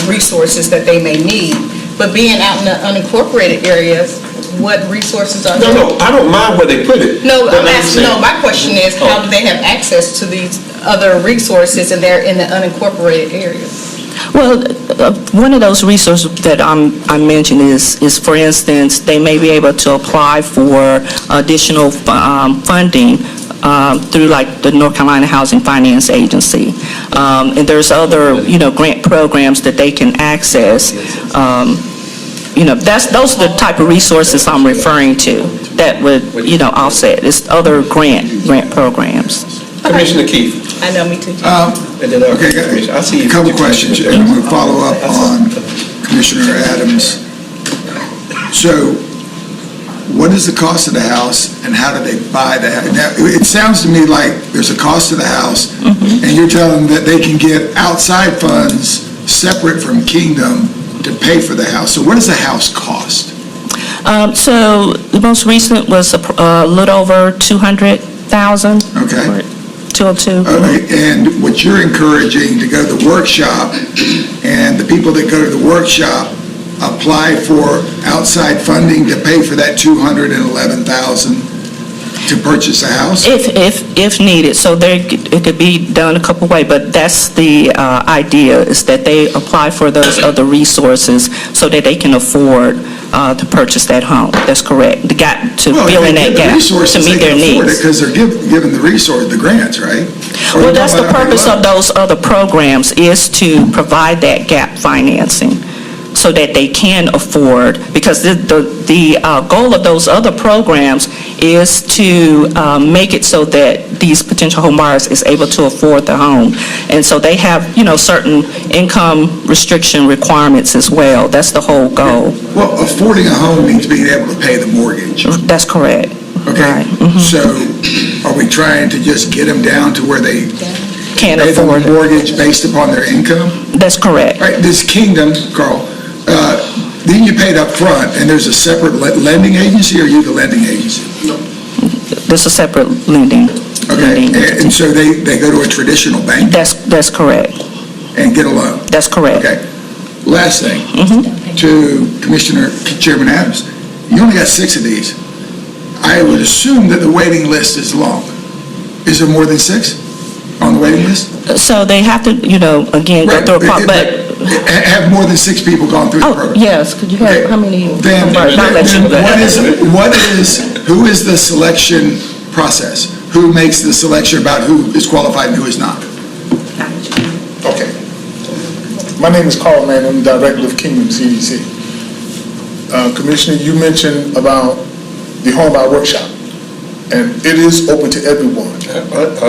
resources that they may need. But being out in the unincorporated areas, what resources are there?
No, I don't mind where they put it.
No,
but
I'm asking,
saying-
my question is, how do they have access to these other resources and they're in the unincorporated areas?
Well, one of those resources that I mentioned is, for instance, they may be able to apply for additional funding through like the North Carolina Housing Finance Agency. And there's other, grant programs that they can access. Those are the type of resources I'm referring to that would, offset. It's other grant programs.
Commissioner Keefe.
I know, me too.
And then I see
A couple questions, and I'm going to follow up on Commissioner Adams. So, what is the cost of the house and how do they buy the house? Now, it sounds to me like there's a cost to the house, and you're telling them that they can get outside funds separate from Kingdom to pay for the house. So what does the house cost?
So the most recent was a little over 200,000.
Okay.
202.
And what you're encouraging to go to the workshop, and the people that go to the workshop apply for outside funding to pay for that $211,000 to purchase a house?
If needed, so it could be done a couple ways, but that's the idea, is that they apply for those other resources so that they can afford to purchase that home. That's correct. The gap, to fill in that gap, to meet their needs.
Because they're given the resource, the grants, right?
Well, that's the purpose of those other programs, is to provide that gap financing so that they can afford, because the goal of those other programs is to make it so that these potential home buyers is able to afford the home. And so they have, certain income restriction requirements as well. That's the whole goal.
Well, affording a home means being able to pay the mortgage.
That's correct.
Okay.
Right. Mm-hmm.
So are we trying to just get them down to where they
Can't
pay the
afford it.
mortgage based upon their income?
That's correct.
Right, this Kingdom, Carl, then you paid up front, and there's a separate lending agency, or are you the lending agency?
There's a separate lending.
Okay, and so they go to a traditional bank
That's correct.
and get a loan?
That's correct.
Okay. Last thing, to Chairman Adams, you only got 6 of these. I would assume that the waiting list is long. Is there more than 6 on the waiting list?
So they have to, again, go through a but
Have more than 6 people gone through the program?
yes, could you have, how many?
Then
Then
who is the selection process? Who makes the selection about who is qualified and who is not?
Okay. My name is Carl Mann, I'm the Director of Kingdom CDC. Commissioner, you mentioned about the home buyer workshop, and it is open to everyone.
I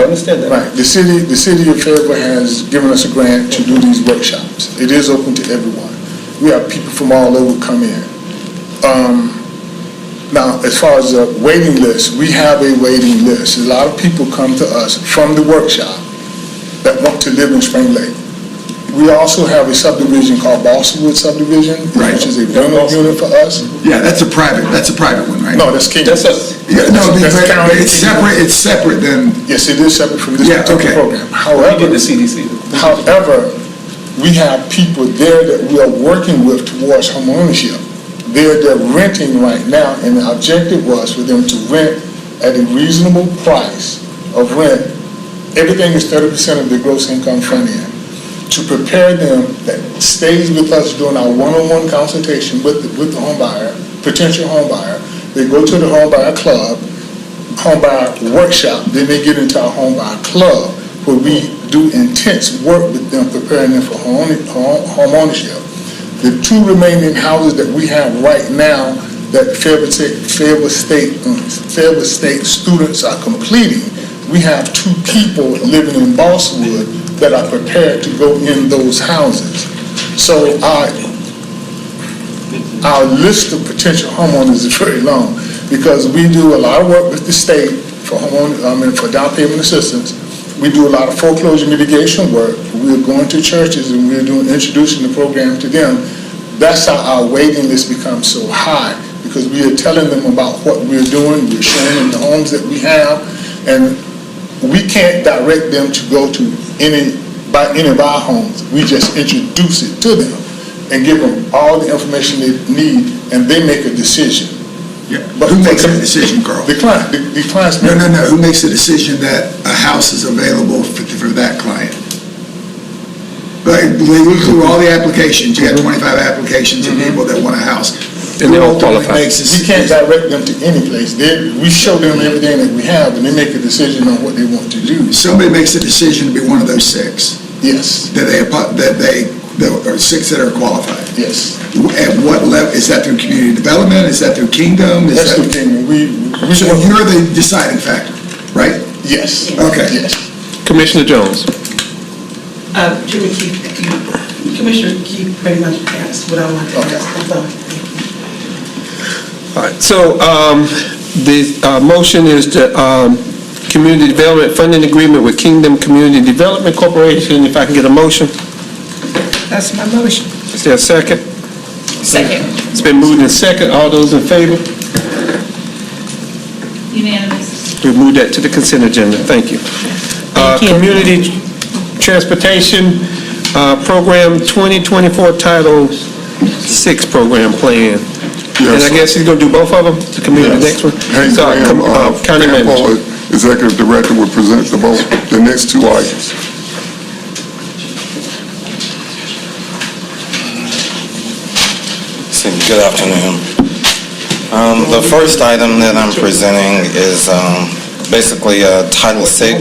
understand that.
Right. The city of Fayetteville has given us a grant to do these workshops. It is open to everyone. We have people from all over come in. Now, as far as the waiting list, we have a waiting list. A lot of people come to us from the workshop that want to live in Spring Lake. We also have a subdivision called Balsawood subdivision, which is a rental unit for us.
Yeah, that's a private one, right?
No, that's Kingdom.
It's separate than...
Yes, it is separate from this particular program. However, we have people there that we are working with towards home ownership. They're renting right now, and the objective was for them to rent at a reasonable price of rent. Everything is 30% of their gross income front end. To prepare them, that stays with us during our one-on-one consultation with the home buyer, potential home buyer. They go to the home buyer club, home buyer workshop, then they get into our home buyer club, where we do intense work with them, preparing them for home ownership. The 2 remaining houses that we have right now that Fayetteville State students are completing, we have 2 people living in Balsawood that are prepared to go in those houses. So our list of potential homeowners is very long, because we do a lot of work with the state for for down payment assistance. We do a lot of foreclosure mitigation work. We're going to churches and we're introducing the program to them. That's how our waiting list becomes so high, because we are telling them about what we're doing. We're showing them the homes that we have, and we can't direct them to go to any of our homes. We just introduce it to them and give them all the information they need, and they make a decision.
Yeah. But who makes the decision, Carl?
The client. The client's
No. Who makes the decision that a house is available for that client? Like, they go through all the applications. You got 25 applications of people that want a house.
And they don't qualify.
We can't direct them to any place. We show them everything that we have, and they make a decision on what they want to do.
Somebody makes a decision to be one of those 6.
Yes.
There are 6 that are qualified.
Yes.
At what level? Is that through community development? Is that through Kingdom?
That's through Kingdom.
So you're the deciding factor, right?
Yes.
Okay.
Yes.
Commissioner Jones.
Jimmy Keith, Commissioner Keith pretty much asked what I wanted to ask. I'm sorry.
All right, so the motion is the community development funding agreement with Kingdom Community Development Corporation. If I can get a motion?
That's my motion.
Is there a second?
Second.
It's been moved in second. All those in favor?
Unanimous.
We've moved that to the consent agenda. Thank you.
Thank you.
Community Transportation Program 2024 Title 6 Program Plan. And I guess he's going to do both of them, the community next one?
Hank
So,
Graham,
County Manager.
Executive Director, will present the next two items.
Good afternoon. The first item that I'm presenting is basically a Title VI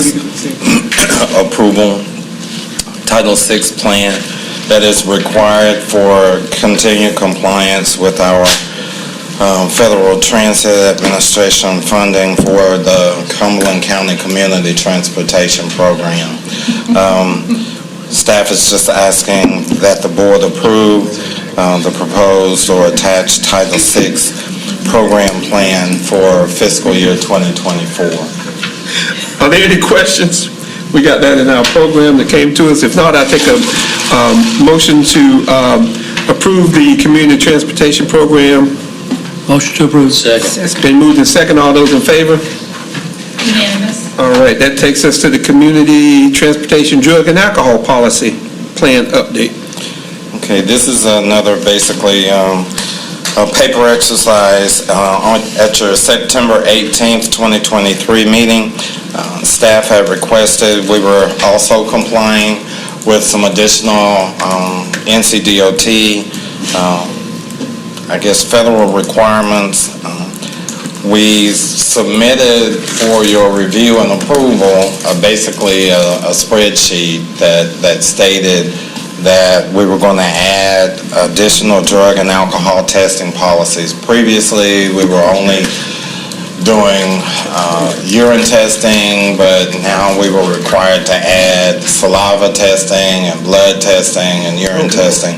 approval, Title VI plan that is required for continued compliance with our Federal Transit Administration funding for the Cumberland County Community Transportation Program. Staff is just asking that the board approve the proposed or attached Title VI program plan for fiscal year 2024.
Are there any questions? We got that in our program that came to us. If not, I take a motion to approve the community transportation program.
Motion to approve. Second.
It's been moved in second. All those in favor?
Unanimous.
All right, that takes us to the community transportation drug and alcohol policy plan update.
Okay, this is another basically a paper exercise at your September 18th, 2023 meeting. Staff had requested, we were also complying with some additional NCDOT, I guess federal requirements. We submitted for your review and approval basically a spreadsheet that stated that we were going to add additional drug and alcohol testing policies. Previously, we were only doing urine testing, but now we were required to add saliva testing and blood testing and urine testing.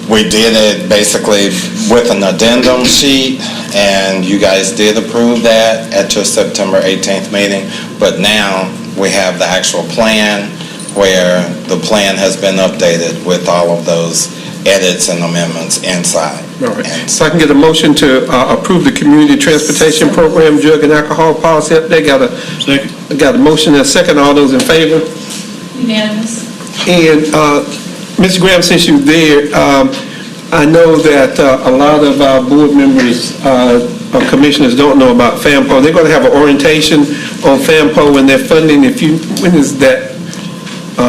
We did it basically with an addendum sheet, and you guys did approve that at your September 18th meeting, but now we have the actual plan where the plan has been updated with all of those edits and amendments inside.
All right, so I can get a motion to approve the community transportation program drug and alcohol policy update. Got a motion and a second. All those in favor?
Unanimous.
And Mr. Graham, since you're there, I know that a lot of our board members or commissioners don't know about FAMPO. They're going to have an orientation on FAMPO and their funding. When is that?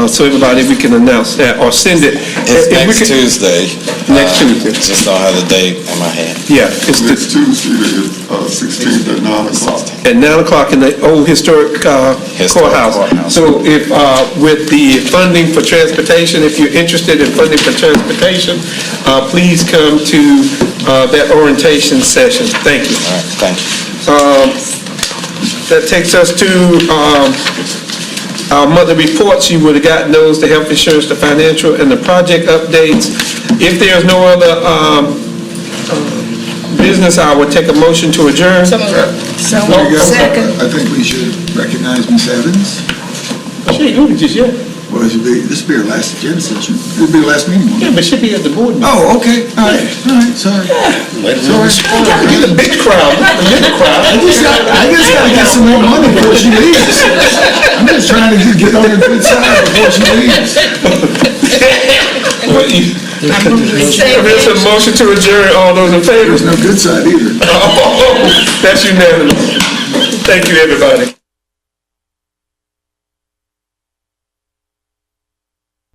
So everybody, we can announce that or send it.
It's next Tuesday.
Next Tuesday.
Just don't have the date in my head.
Yeah.
It's next Tuesday, the 16th at 9 o'clock.
At 9 o'clock in the old historic courthouse. So if, with the funding for transportation, if you're interested in funding for transportation, please come to that orientation session. Thank you.
All right, thank you.
That takes us to our monthly reports. You would have gotten those, the health insurance, the financial, and the project updates. If there's no other business, I would take a motion to adjourn.
Second. I think we should recognize Ms. Evans.
She ain't doing it just yet.
Well, this will be her last agenda session. It'll be her last meeting.
Yeah, but she'll be at the board meeting.
Oh, okay, all right, sorry. Sorry.
Get a big crowd, not a little crowd.
I just gotta get some more money before she leaves. I'm just trying to get on the good side before she leaves.
There's a motion to adjourn. All those in favor?
There's no good side either.
Oh, that's unanimous. Thank you, everybody.